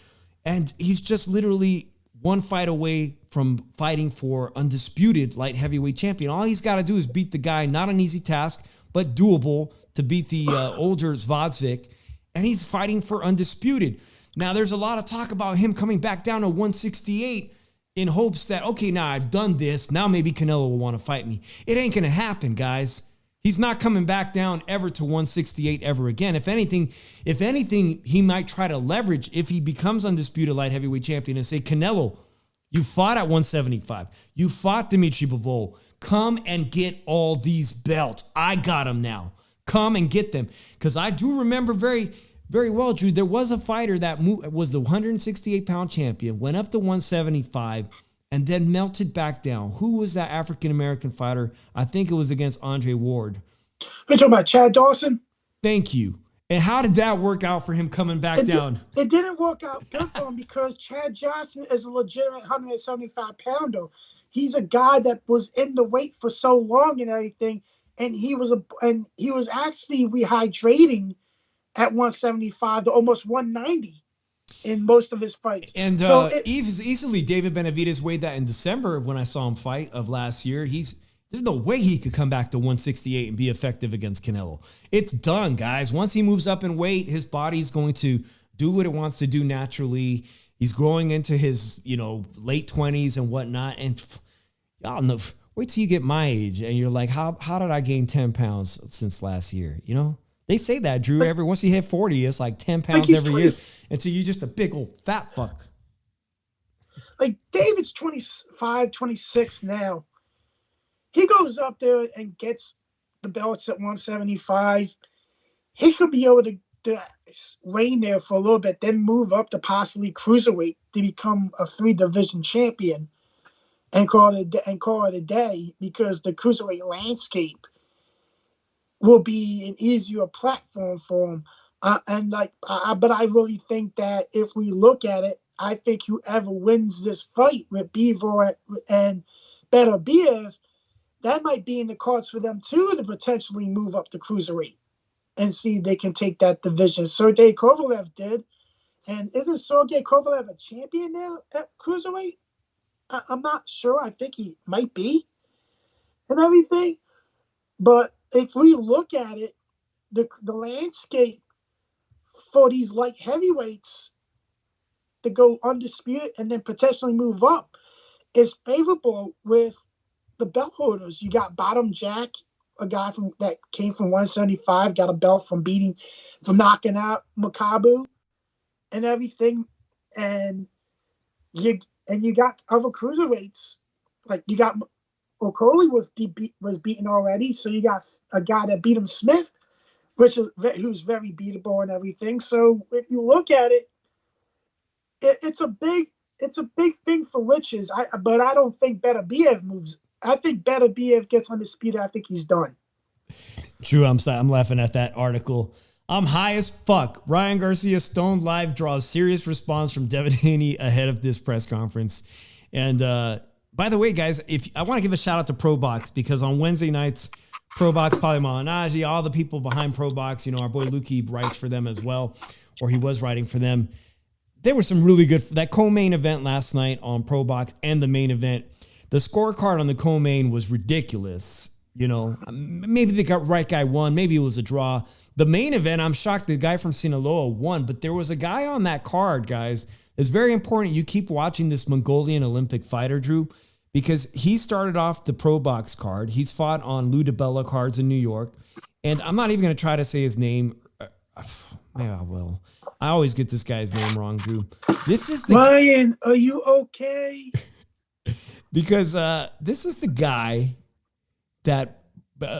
And he's just literally one fight away from fighting for undisputed light heavyweight champion. All he's got to do is beat the guy. Not an easy task, but doable, to beat the older Zvodzik, and he's fighting for undisputed. Now, there's a lot of talk about him coming back down to 168 in hopes that, okay, now I've done this, now maybe Canelo will want to fight me. It ain't going to happen, guys. He's not coming back down ever to 168 ever again. If anything, he might try to leverage if he becomes undisputed light heavyweight champion and say, Canelo, you fought at 175. You fought Dimitri Bivol. Come and get all these belts. I got them now. Come and get them. Because I do remember very, very well, Drew, there was a fighter that was the 168-pound champion, went up to 175, and then melted back down. Who was that African-American fighter? I think it was against Andre Ward. You're talking about Chad Dawson? Thank you. And how did that work out for him coming back down? It didn't work out good for him because Chad Johnson is a legitimate 175-pounder. He's a guy that was in the weight for so long and everything. And he was actually rehydrating at 175 to almost 190 in most of his fights. And so easily David Benavidez weighed that in December when I saw him fight of last year. There's no way he could come back to 168 and be effective against Canelo. It's done, guys. Once he moves up in weight, his body's going to do what it wants to do naturally. He's growing into his, late 20s and whatnot. And y'all know. Wait till you get my age and you're like, how did I gain 10 pounds since last year? They say that, Drew, once you hit 40, it's like 10 pounds every year until you're just a big old fat fuck. Like David's 25, 26 now. He goes up there and gets the belts at 175. He could be able to reign there for a little bit, then move up to possibly cruiserweight to become a 3-division champion. And call it a day because the cruiserweight landscape will be an easier platform for him. But I really think that if we look at it, I think whoever wins this fight with Bivol and Beterbiev, that might be in the cards for them too to potentially move up the cruiserweight and see if they can take that division. Sergey Kovalev did, and isn't Sergey Kovalev a champion now at cruiserweight? I'm not sure. I think he might be and everything. But if we look at it, the landscape for these light heavyweights to go undisputed and then potentially move up is favorable with the belt holders. You got Bottom Jack, a guy that came from 175, got a belt from knocking out Makabu and everything. And you got other cruiserweights, like you got Okoli was beaten already, so you got a guy that beat him, Smith, who's very beatable and everything. So if you look at it, it's a big thing for Riches. But I don't think Beterbiev moves. I think Beterbiev gets undisputed. I think he's done. True, I'm laughing at that article. I'm high as fuck. Ryan Garcia Stone Live draws serious response from Devin Haney ahead of this press conference. And by the way, guys, if I want to give a shout out to ProBox because on Wednesday nights, ProBox, Paulie Malignaggi, all the people behind ProBox, our boy Lukey writes for them as well, or he was writing for them. There were some really good, that co-main event last night on ProBox and the main event. The scorecard on the co-main was ridiculous. Maybe the right guy won. Maybe it was a draw. The main event, I'm shocked the guy from Sinaloa won, but there was a guy on that card, guys. It's very important you keep watching this Mongolian Olympic fighter, Drew, because he started off the Pro Box card. He's fought on Lou DiBella cards in New York, and I'm not even going to try to say his name. Maybe I will. I always get this guy's name wrong, Drew. This is the Ryan, are you okay? Because this is the guy that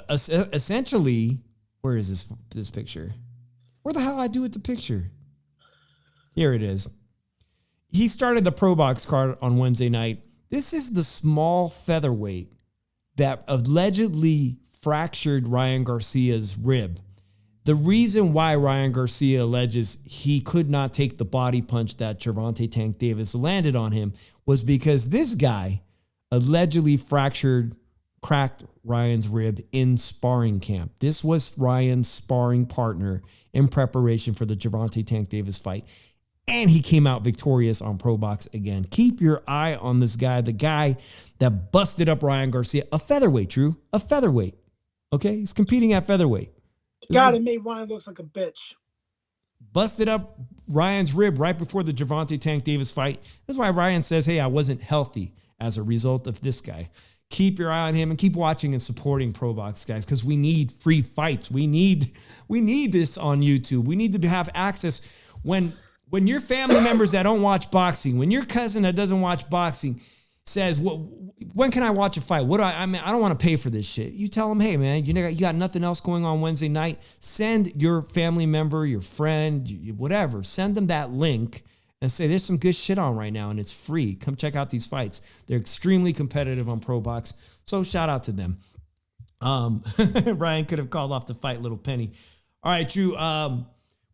essentially, where is this picture? Where the hell I do with the picture? Here it is. He started the Pro Box card on Wednesday night. This is the small featherweight that allegedly fractured Ryan Garcia's rib. The reason why Ryan Garcia alleges he could not take the body punch that Gervonta Tank Davis landed on him was because this guy allegedly cracked Ryan's rib in sparring camp. This was Ryan's sparring partner in preparation for the Gervonta Tank Davis fight. And he came out victorious on Pro Box again. Keep your eye on this guy, the guy that busted up Ryan Garcia, a featherweight, Drew, a featherweight. Okay, he's competing at featherweight. God, it made Ryan look like a bitch. Busted up Ryan's rib right before the Gervonta Tank Davis fight. That's why Ryan says, hey, I wasn't healthy as a result of this guy. Keep your eye on him and keep watching and supporting Pro Box, guys, because we need free fights. We need this on YouTube. We need to have access when your family members that don't watch boxing, when your cousin that doesn't watch boxing says, when can I watch a fight? I don't want to pay for this shit. You tell them, hey, man, you got nothing else going on Wednesday night. Send your family member, your friend, whatever. Send them that link and say, there's some good shit on right now and it's free. Come check out these fights. They're extremely competitive on Pro Box. So shout out to them. Ryan could have called off the fight, Little Penny. All right, Drew.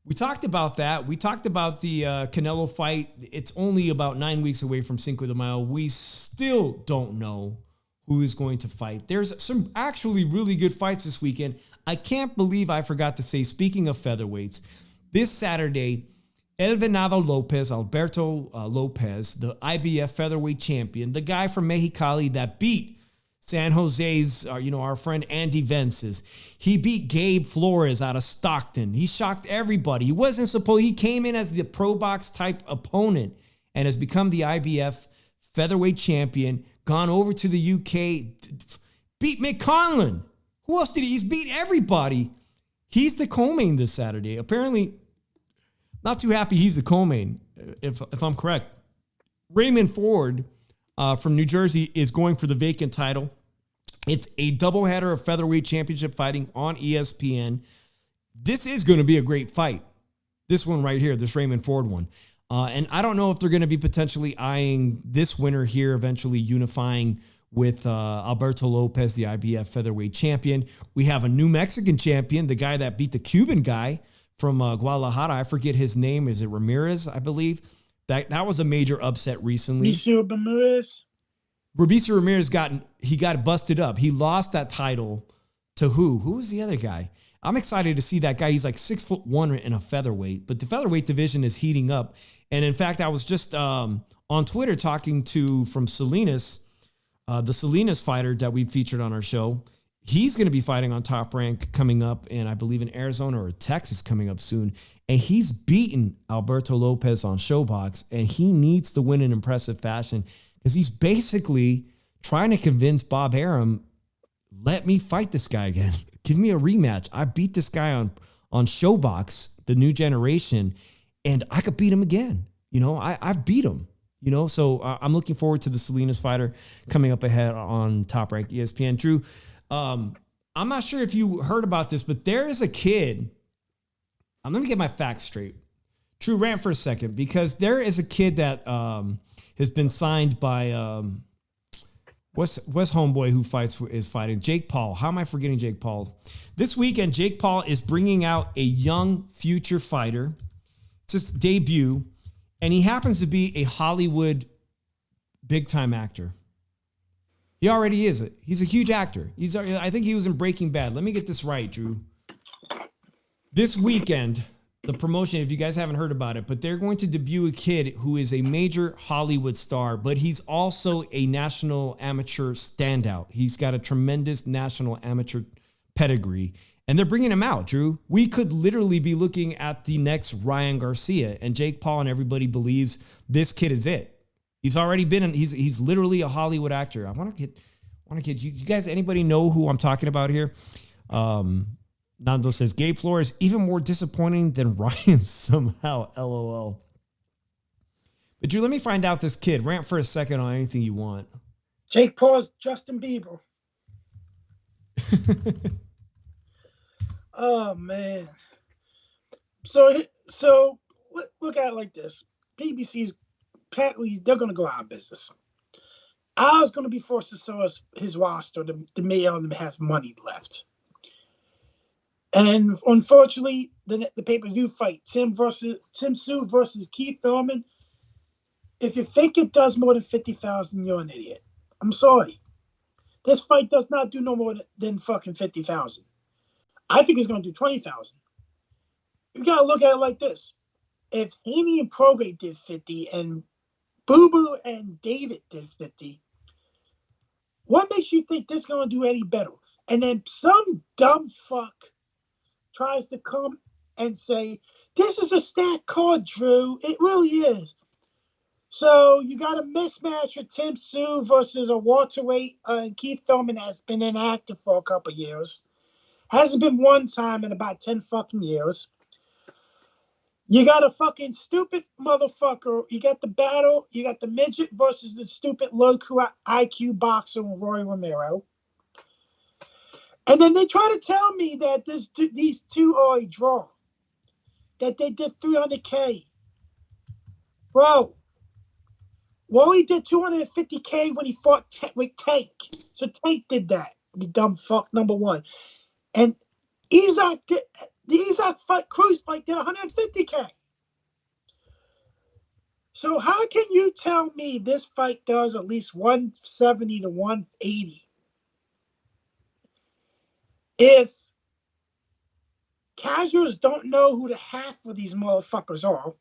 We talked about that. We talked about the Canelo fight. It's only about 9 weeks away from Cinco de Mayo. We still don't know who is going to fight. There's some actually really good fights this weekend. I can't believe I forgot to say, speaking of featherweights, this Saturday, El Venado Lopez, Alberto Lopez, the IBF featherweight champion, the guy from Mexicali that beat San Jose's, our friend Andy Vences. He beat Gabe Flores out of Stockton. He shocked everybody. He came in as the Pro Box type opponent and has become the IBF featherweight champion, gone over to the UK, beat Mick Conlan. Who else did he? He's beat everybody. He's the co-main this Saturday. Apparently, not too happy he's the co-main, if I'm correct. Raymond Ford from New Jersey is going for the vacant title. It's a doubleheader of featherweight championship fighting on ESPN. This is going to be a great fight. This one right here, this Raymond Ford one. And I don't know if they're going to be potentially eyeing this winner here, eventually unifying with Alberto Lopez, the IBF featherweight champion. We have a New Mexican champion, the guy that beat the Cuban guy from Guadalajara. I forget his name. Is it Ramirez, I believe? That was a major upset recently. Robeisy Ramirez got busted up. He lost that title to who? Who was the other guy? I'm excited to see that guy. He's like 6'1" in a featherweight, but the featherweight division is heating up. And in fact, I was just on Twitter talking from Salinas, the Salinas fighter that we featured on our show. He's going to be fighting on Top Rank coming up, and I believe in Arizona or Texas coming up soon. And he's beaten Alberto Lopez on Showbox, and he needs to win in impressive fashion because he's basically trying to convince Bob Arum, let me fight this guy again. Give me a rematch. I beat this guy on Showbox, the new generation, and I could beat him again. I've beat him. So I'm looking forward to the Salinas fighter coming up ahead on Top Rank ESPN. Drew, I'm not sure if you heard about this, but there is a kid. Let me get my facts straight. True, rant for a second, because there is a kid that has been signed by what's homeboy who is fighting Jake Paul. How am I forgetting Jake Paul? This weekend, Jake Paul is bringing out a young future fighter. It's his debut, and he happens to be a Hollywood big time actor. He already is. He's a huge actor. I think he was in Breaking Bad. Let me get this right, Drew. This weekend, the promotion, if you guys haven't heard about it, but they're going to debut a kid who is a major Hollywood star, but he's also a national amateur standout. He's got a tremendous national amateur pedigree, and they're bringing him out, Drew. We could literally be looking at the next Ryan Garcia, and Jake Paul and everybody believes this kid is it. He's already been he's literally a Hollywood actor. I want to get you guys, anybody know who I'm talking about here? Nando says Gabe Flores even more disappointing than Ryan somehow. LOL. But Drew, let me find out this kid. Rant for a second on anything you want. Jake Paul's Justin Bieber. Oh man. So look at it like this. BBC's apparently they're going to go out of business. I was going to be forced to sell his roster to make him have money left. And unfortunately, the pay-per-view fight, Tim Tszyu versus Keith Thurman. If you think it does more than 50,000, you're an idiot. I'm sorry. This fight does not do no more than fucking 50,000. I think it's going to do 20,000. You got to look at it like this. If Haney and Prograde did 50 and Boo Boo and David did 50, what makes you think this is going to do any better? And then some dumb fuck tries to come and say, this is a stacked card, Drew. It really is. So you got a mismatch with Tim Tszyu versus a welterweight, and Keith Thurman has been inactive for a couple of years. Hasn't been one time in about 10 fucking years. You got a fucking stupid motherfucker. You got the battle. You got the midget versus the stupid low IQ boxer Roy Romero. And then they try to tell me that these two are a draw. That they did 300K. Bro. Wally did 250K when he fought with Tank. So Tank did that. You dumb fuck, number one. And the Isaac Cruz fight did 150K. So how can you tell me this fight does at least 170 to 180 if casuals don't know who the half of these motherfuckers are?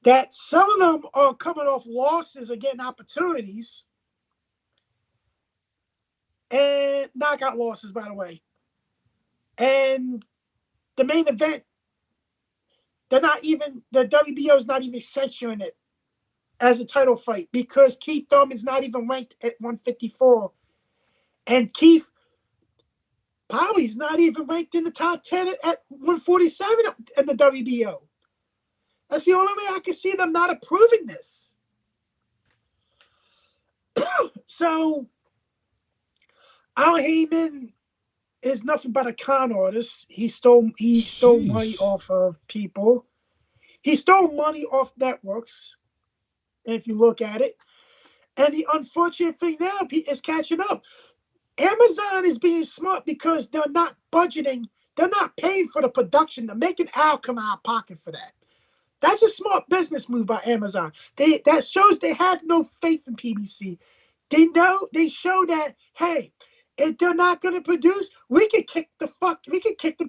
That some of them are coming off losses and getting opportunities. And knockout losses, by the way. And the main event, the WBO is not even censoring it as a title fight because Keith Thurman's not even ranked at 154. And Keith probably is not even ranked in the top 10 at 147 in the WBO. That's the only way I can see them not approving this. So, Al Heyman is nothing but a con artist. He stole money off of people. He stole money off networks, if you look at it. And the unfortunate thing now is catching up. Amazon is being smart because they're not budgeting. They're not paying for the production. They're making Al come out of pocket for that. That's a smart business move by Amazon. That shows they have no faith in PBC. They show that, hey, if they're not going to produce, we can kick them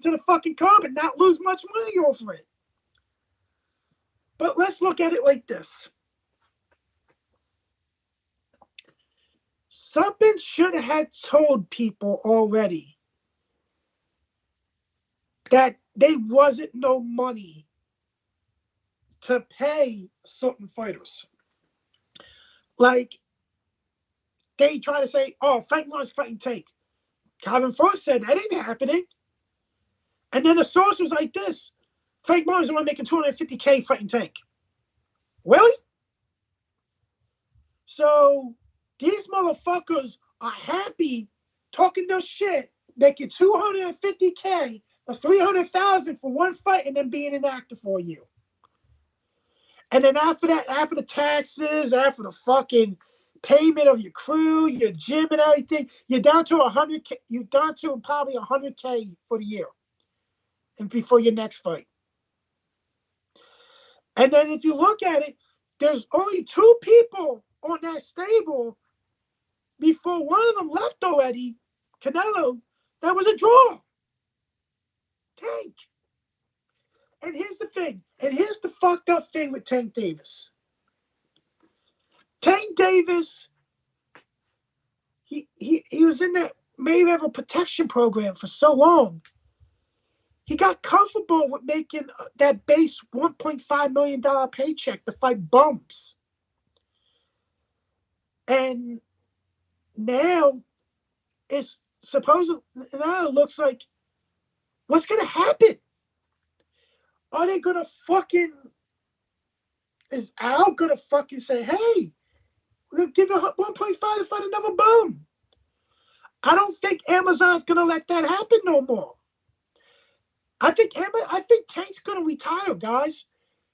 to the fucking curb and not lose much money over it. But let's look at it like this. Something should have told people already that there wasn't no money to pay certain fighters. Like, they try to say, oh, Frank Lawrence fighting Tank. Calvin Frost said that ain't happening. And then the source was like this. Frank Lawrence only making 250K fighting Tank. Really? So these motherfuckers are happy talking their shit, making 250K or 300,000 for one fight and then being inactive for a year. And then after that, after the taxes, after the fucking payment of your crew, your gym and everything, you're down to 100K. You're down to probably 100K for the year, and before your next fight. And then if you look at it, there's only two people on that stable before one of them left already, Canelo, that was a draw. Tank. And here's the thing. And here's the fucked up thing with Tank Davis. Tank Davis, he was in that Mayweather protection program for so long. He got comfortable with making that base $1.5 million paycheck to fight bumps. And now it's now it looks like, what's going to happen? Are they going to fucking, is Al going to fucking say, hey, we're going to give you 1.5 to fight another bum? I don't think Amazon's going to let that happen no more. I think Tank's going to retire, guys,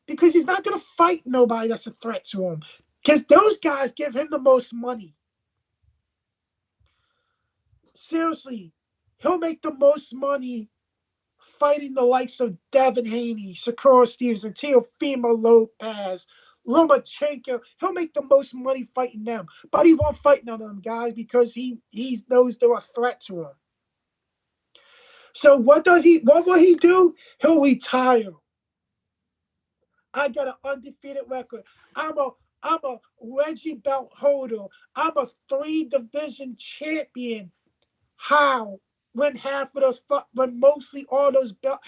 because he's not going to fight nobody that's a threat to him. Because those guys give him the most money. Seriously, he'll make the most money fighting the likes of Devin Haney, Shakur Stevenson, Teofimo Lopez, Lomachenko. He'll make the most money fighting them, but he won't fight none of them guys because he knows they're a threat to him. So what will he do? He'll retire. I got an undefeated record. I'm a Reggie belt holder. I'm a 3-division champion. How? When half of those, when mostly all those belt,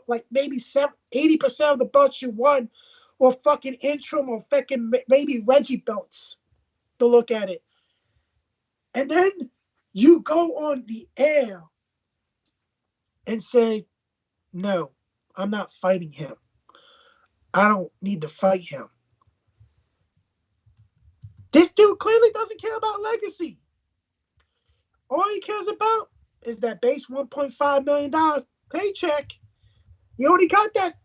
like maybe 80% of the belts you won were fucking interim or fucking maybe Reggie belts to look at it. And then you go on the air and say, no, I'm not fighting him. I don't need to fight him. This dude clearly doesn't care about legacy. All he cares about is that base $1.5 million paycheck. He already got that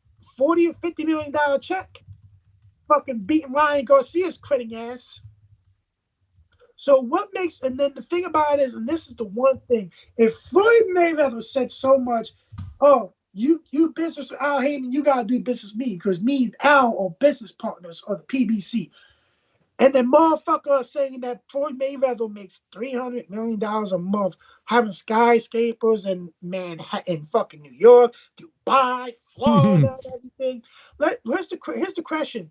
$40 or $50 million check. Fucking beating Ryan Garcia's critting ass. So what makes, and then the thing about it is, and this is the one thing, if Floyd Mayweather said so much, oh, you business with Al Heyman, you gotta do business with me because me and Al are business partners or the PBC. And the motherfucker saying that Floyd Mayweather makes $300 million a month having skyscrapers in Manhattan, fucking New York, Dubai, Florida, and everything. Here's the question.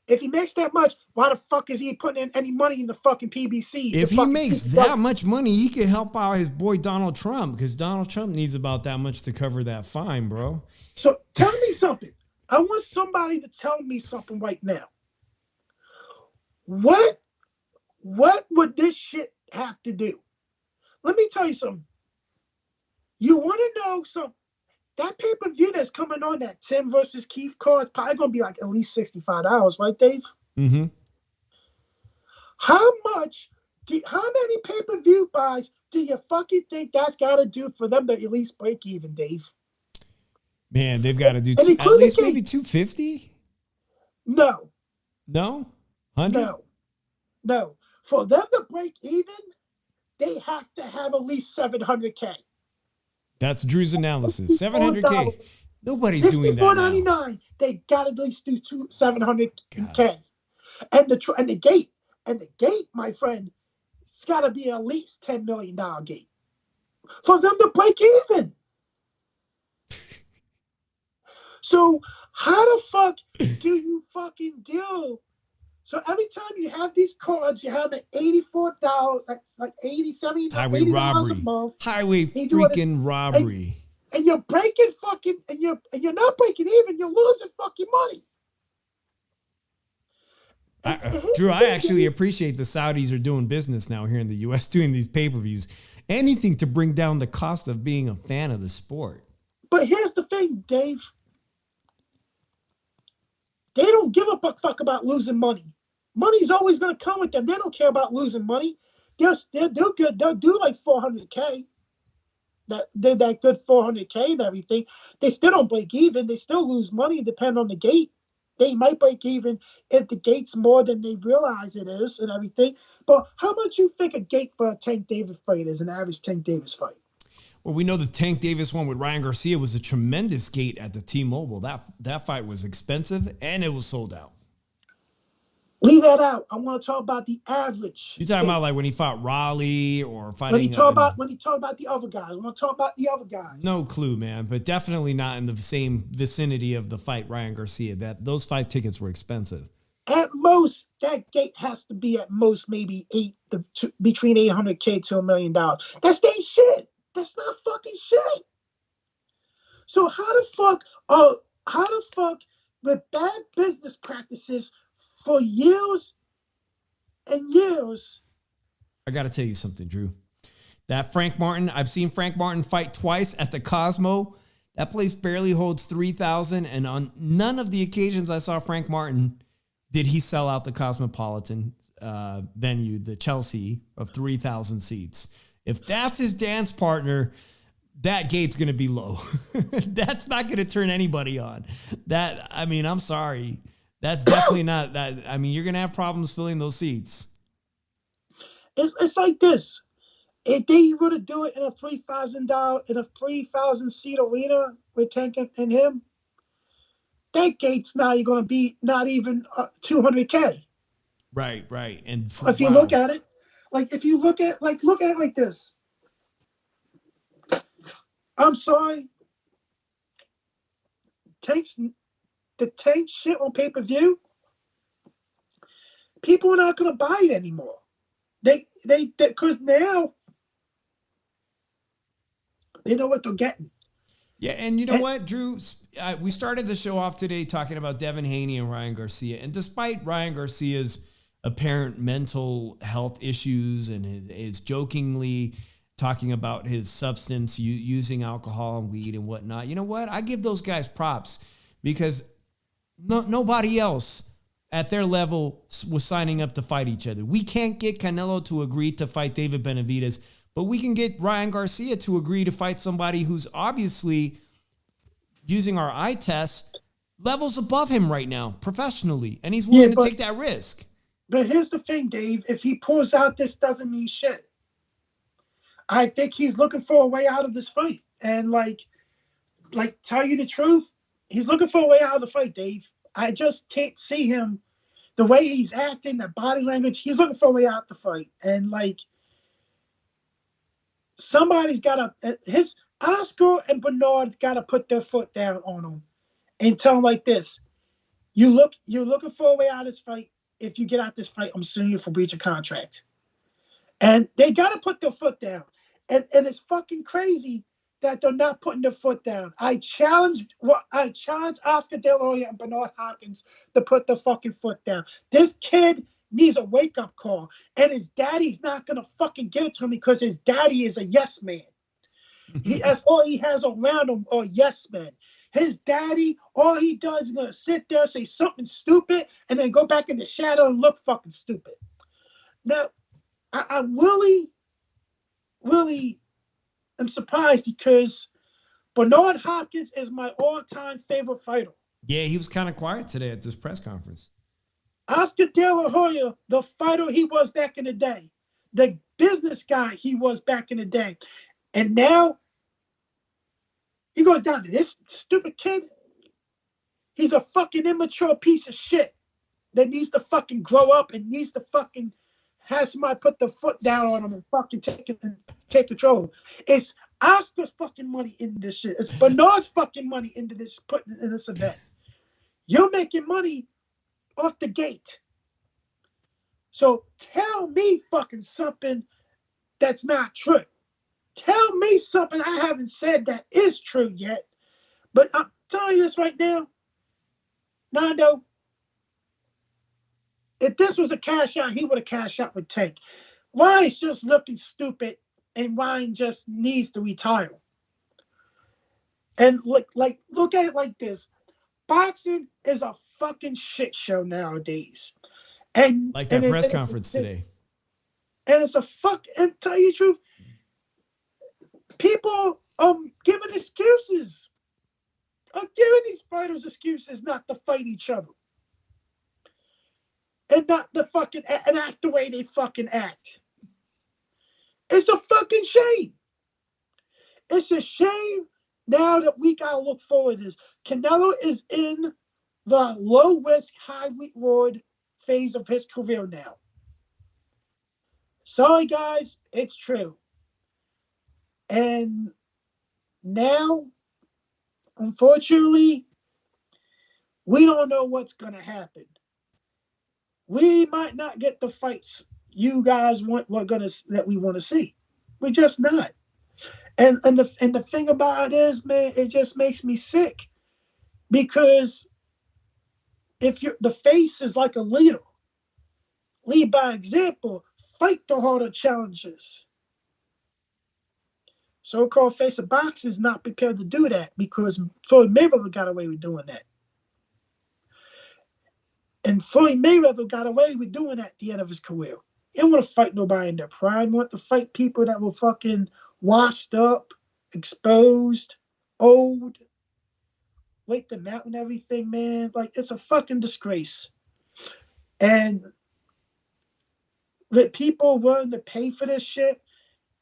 If he makes that much, why the fuck is he putting in any money in the fucking PBC? If he makes that much money, he could help out his boy Donald Trump because Donald Trump needs about that much to cover that fine, bro. So tell me something. I want somebody to tell me something right now. What would this shit have to do? Let me tell you something. You want to know something? That pay-per-view that's coming on, that Tim versus Keith card, probably going to be like at least $65, right, Dave? Mm-hmm. How many pay-per-view buys do you fucking think that's got to do for them to at least break even, Dave? Man, they've got to do at least maybe 250? No. No? 100? No. For them to break even, they have to have at least $700K. That's Drew's analysis. $700K. Nobody's doing that now. $64.99. They got to at least do $700K. And the gate, my friend, it's got to be at least $10 million gate for them to break even. So how the fuck do you fucking do? So every time you have these cards, you have at $84. That's like $80, $70, highway robbery a month. Highway freaking robbery. And you're breaking fucking, and you're not breaking even. You're losing fucking money. Drew, I actually appreciate the Saudis are doing business now here in the U.S. doing these pay-per-views. Anything to bring down the cost of being a fan of the sport. But here's the thing, Dave. They don't give a fuck about losing money. Money's always going to come with them. They don't care about losing money. They'll do good. They'll do like $400K. They're that good $400K and everything. They still don't break even. They still lose money depending on the gate. They might break even if the gate's more than they realize it is and everything. But how much you think a gate for a Tank Davis fight is, an average Tank Davis fight? Well, we know the Tank Davis one with Ryan Garcia was a tremendous gate at the T-Mobile. That fight was expensive and it was sold out. Leave that out. I want to talk about the average. You're talking about like when he fought Raleigh or fighting. When he talk about the other guys. I want to talk about the other guys. No clue, man, but definitely not in the same vicinity of the fight Ryan Garcia. Those fight tickets were expensive. At most, that gate has to be at most maybe between $800K to $1 million. That's their shit. That's not fucking shit. So how the fuck with bad business practices for years and years? I got to tell you something, Drew. That Frank Martin, I've seen Frank Martin fight twice at the Cosmo. That place barely holds 3,000. And on none of the occasions I saw Frank Martin did he sell out the Cosmopolitan venue, the Chelsea, of 3,000 seats. If that's his dance partner, that gate's going to be low. That's not going to turn anybody on. I'm sorry. That's definitely not that. I mean, you're going to have problems filling those seats. It's like this. If they were to do it in a $3,000 seat arena with Tank and him, that gate's now you're going to be not even 200K. Right. And If you look at it, if you look at it like this. I'm sorry, the Tank shit on pay-per-view. People are not going to buy it anymore. They because now they know what they're getting. Yeah, and you know what, Drew? We started the show off today talking about Devin Haney and Ryan Garcia. And despite Ryan Garcia's apparent mental health issues and his jokingly talking about his substance, using alcohol and weed and whatnot, you know what? I give those guys props because nobody else at their level was signing up to fight each other. We can't get Canelo to agree to fight David Benavidez, but we can get Ryan Garcia to agree to fight somebody who's obviously, using our eye test, levels above him right now professionally, and he's willing to take that risk. But here's the thing, Dave. If he pulls out, this doesn't mean shit. I think he's looking for a way out of this fight. And, tell you the truth, he's looking for a way out of the fight, Dave. I just can't see him. The way he's acting, the body language, he's looking for a way out of the fight. And, somebody's got to, Oscar and Bernard's got to put their foot down on him and tell him like this: you're looking for a way out of this fight. If you get out this fight, I'm suing you for breach of contract. And they got to put their foot down. And it's fucking crazy that they're not putting their foot down. I challenge Oscar De La Hoya and Bernard Hopkins to put their fucking foot down. This kid needs a wake-up call, and his daddy's not going to fucking give it to him because his daddy is a yes man. That's all he has around him are yes men. His daddy, all he does is going to sit there, say something stupid, and then go back in the shadow and look fucking stupid. Now, I really, really am surprised because Bernard Hopkins is my all-time favorite fighter. Yeah, he was kind of quiet today at this press conference. Oscar De La Hoya, the fighter he was back in the day, the business guy he was back in the day. And now he goes down to this stupid kid. He's a fucking immature piece of shit that needs to fucking grow up and needs to fucking have somebody put the foot down on him and fucking take control. It's Oscar's fucking money into this shit. It's Bernard's fucking money into this, putting in this event. You're making money off the gate. So tell me fucking something that's not true. Tell me something I haven't said that is true yet. But I'm telling you this right now, Nando, if this was a cash out, he would have cashed out with Tank. Ryan's just looking stupid, and Ryan just needs to retire. And look at it like this. Boxing is a fucking shit show nowadays. And like that press conference today. And it's and tell you the truth, people giving excuses. Are giving these fighters excuses not to fight each other. And not the fucking and act the way they fucking act. It's a fucking shame. It's a shame now that we gotta look forward to this. Canelo is in the low risk, high reward phase of his career now. Sorry guys, it's true. And now, unfortunately, we don't know what's gonna happen. We might not get the fights you guys that we want to see. We're just not. And the thing about it is, man, it just makes me sick because if the face is like a leader, lead by example, fight the harder challenges. So-called face of boxing is not prepared to do that because Floyd Mayweather got away with doing that. And Floyd Mayweather got away with doing that at the end of his career. He didn't want to fight nobody in their prime. He wanted to fight people that were fucking washed up, exposed, old, wait them out and everything, man. Like, it's a fucking disgrace. And that people willing to pay for this shit,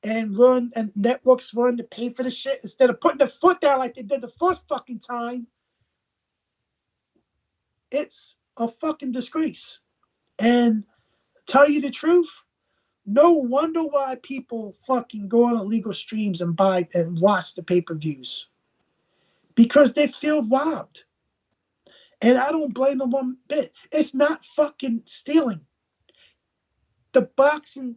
and run and networks run to pay for the shit instead of putting their foot down like they did the first fucking time. It's a fucking disgrace. And tell you the truth, no wonder why people fucking go on illegal streams and buy and watch the pay-per-views. Because they feel robbed. And I don't blame them one bit. It's not fucking stealing. The boxing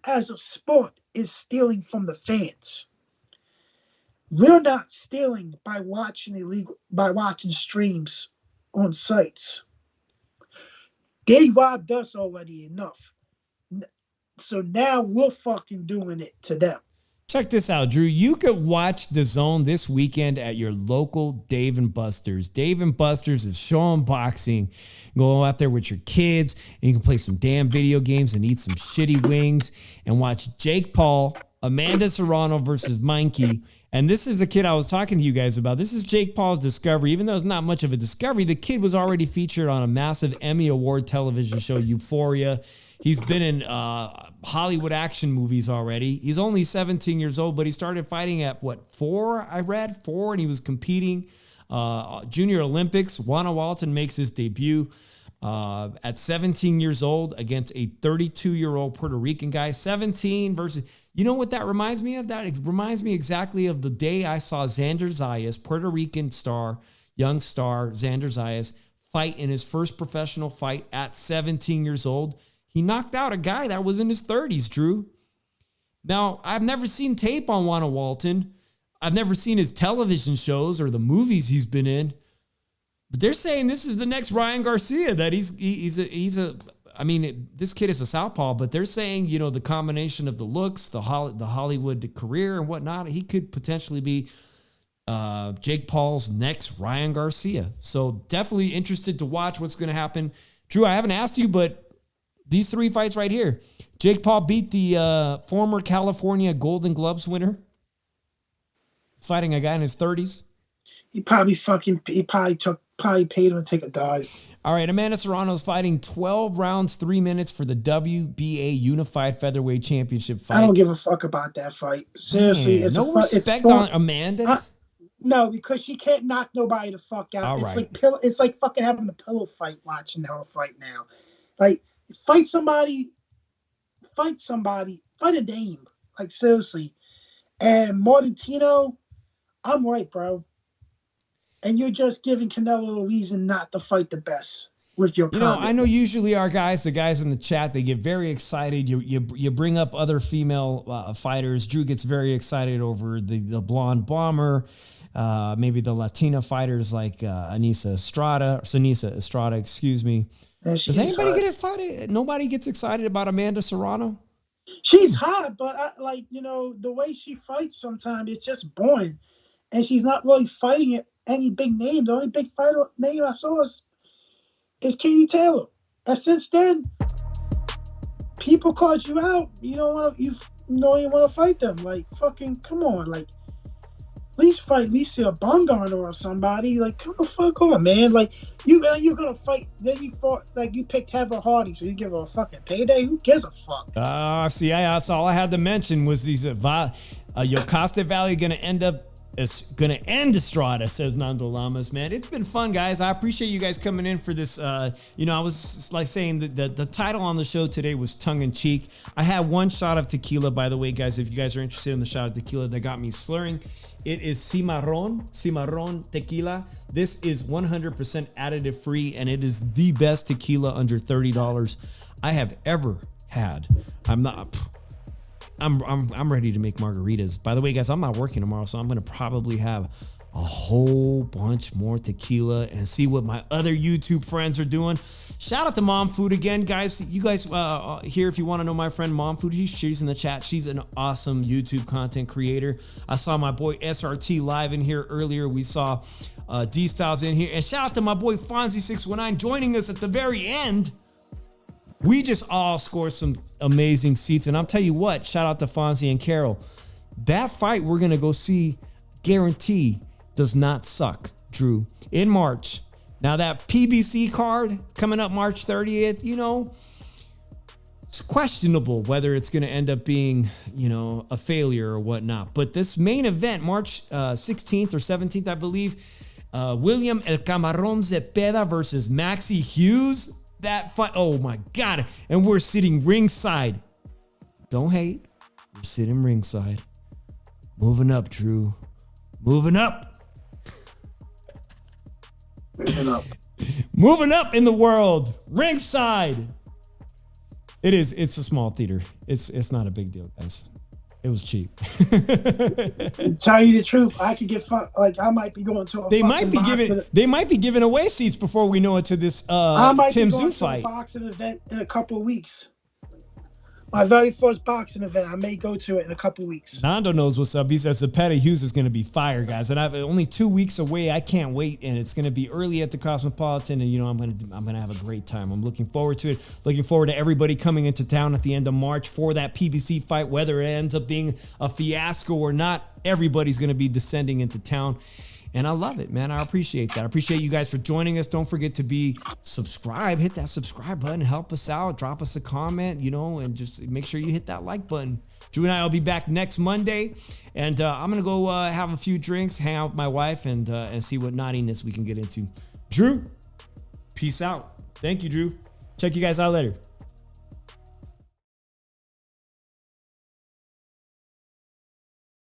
as a sport is stealing from the fans. We're not stealing by watching streams on sites. They robbed us already enough. So now we're fucking doing it to them. Check this out, Drew. You could watch DAZN this weekend at your local Dave & Buster's. Dave & Buster's is showing boxing. Go out there with your kids, and you can play some damn video games and eat some shitty wings and watch Jake Paul, Amanda Serrano versus Mikey. And this is a kid I was talking to you guys about. This is Jake Paul's discovery. Even though it's not much of a discovery, the kid was already featured on a massive Emmy Award television show, Euphoria. He's been in Hollywood action movies already. He's only 17 years old, but he started fighting at, 4? I read 4, and he was competing. Junior Olympics. Juana Walton makes his debut at 17 years old against a 32-year-old Puerto Rican guy. 17 versus... You know what that reminds me of? That it reminds me exactly of the day I saw Xander Zayas, Puerto Rican star, young star, Xander Zayas, fight in his first professional fight at 17 years old. He knocked out a guy that was in his 30s, Drew. Now, I've never seen tape on Juana Walton. I've never seen his television shows or the movies he's been in. But they're saying this is the next Ryan Garcia, that this kid is a southpaw, but they're saying, the combination of the looks, the Hollywood career and whatnot, he could potentially be Jake Paul's next Ryan Garcia. So definitely interested to watch what's going to happen. Drew, I haven't asked you, but these 3 fights right here. Jake Paul beat the former California Golden Gloves winner, fighting a guy in his 30s. He probably paid him to take a dive. All right, Amanda Serrano's fighting 12 rounds, 3 minutes for the WBA Unified Featherweight Championship fight. I don't give a fuck about that fight. Seriously, Man, no respect on Amanda. No, because she can't knock nobody the fuck out. All it's right. It's like fucking having a pillow fight watching her fight now. Like, fight somebody, fight a name. Like, seriously. And Martino, I'm right, bro. And you're just giving Canelo a reason not to fight the best with your comment. I know usually the guys in the chat, they get very excited. You bring up other female fighters. Drew gets very excited over the blonde bomber, maybe the Latina fighters like Sinisa Estrada, excuse me. Does anybody get excited? Nobody gets excited about Amanda Serrano? She's hot, but the way she fights sometimes, it's just boring. And she's not really fighting it. Any big name. The only big fighter name I saw is Katie Taylor. And since then, people called you out. You don't want to fight them. Like, fucking come on. Like, at least fight Lisa Bungard or somebody. Like, come the fuck on, man. Like, you're gonna fight. Then you fought, like, you picked Heather Hardy, so you give her a fucking payday. Who gives a fuck? That's all I had to mention was these Yocosta Valley is going to end Estrada, says Nando Lamas, man. It's been fun, guys. I appreciate you guys coming in for this. I was like saying that the title on the show today was tongue-in-cheek. I had one shot of tequila, by the way, guys. If you guys are interested in the shot of tequila that got me slurring, it is Cimarron Tequila. This is 100% additive free, and it is the best tequila under $30 I have ever had. I'm ready to make margaritas. By the way, guys, I'm not working tomorrow, so I'm going to probably have a whole bunch more tequila and see what my other YouTube friends are doing. Shout out to Mom Food again, guys. You guys here, if you want to know my friend Mom Food, she's in the chat. She's an awesome YouTube content creator. I saw my boy SRT live in here earlier. We saw D-Styles in here. And shout out to my boy Fonzie619 joining us at the very end. We just all scored some amazing seats. And I'll tell you what, shout out to Fonzie and Carol. That fight we're going to go see, guarantee, does not suck, Drew, in March. Now that PBC card coming up March 30th, it's questionable whether it's going to end up being, a failure or whatnot. But this main event, March 16th or 17th, I believe, William El Camarón Zepeda versus Maxie Hughes. That fight, oh my God. And we're sitting ringside. Don't hate. We're sitting ringside. Moving up, Drew. Moving up. Moving up. Moving up in the world. Ringside. It's a small theater. It's not a big deal, guys. It was cheap. Tell you the truth, I could get I might be going to a They might be giving away seats before we know it to this I might Tim be going Zoo to fight. a boxing event in a couple of weeks. My very first boxing event. I may go to it in a couple of weeks. Nando knows what's up. He says Zepeda Hughes is going to be fire, guys, and I've only 2 weeks away. I can't wait, and it's going to be early at the Cosmopolitan, and I'm going to have a great time. I'm looking forward to it. Looking forward to everybody coming into town at the end of March for that PBC fight, whether it ends up being a fiasco or not. Everybody's going to be descending into town. And I love it, man. I appreciate that. I appreciate you guys for joining us. Don't forget to be subscribed. Hit that subscribe button. Help us out. Drop us a comment, and just make sure you hit that like button. Drew and I will be back next Monday. And I'm going to go have a few drinks, hang out with my wife, and see what naughtiness we can get into. Drew, peace out. Thank you, Drew. Check you guys out later.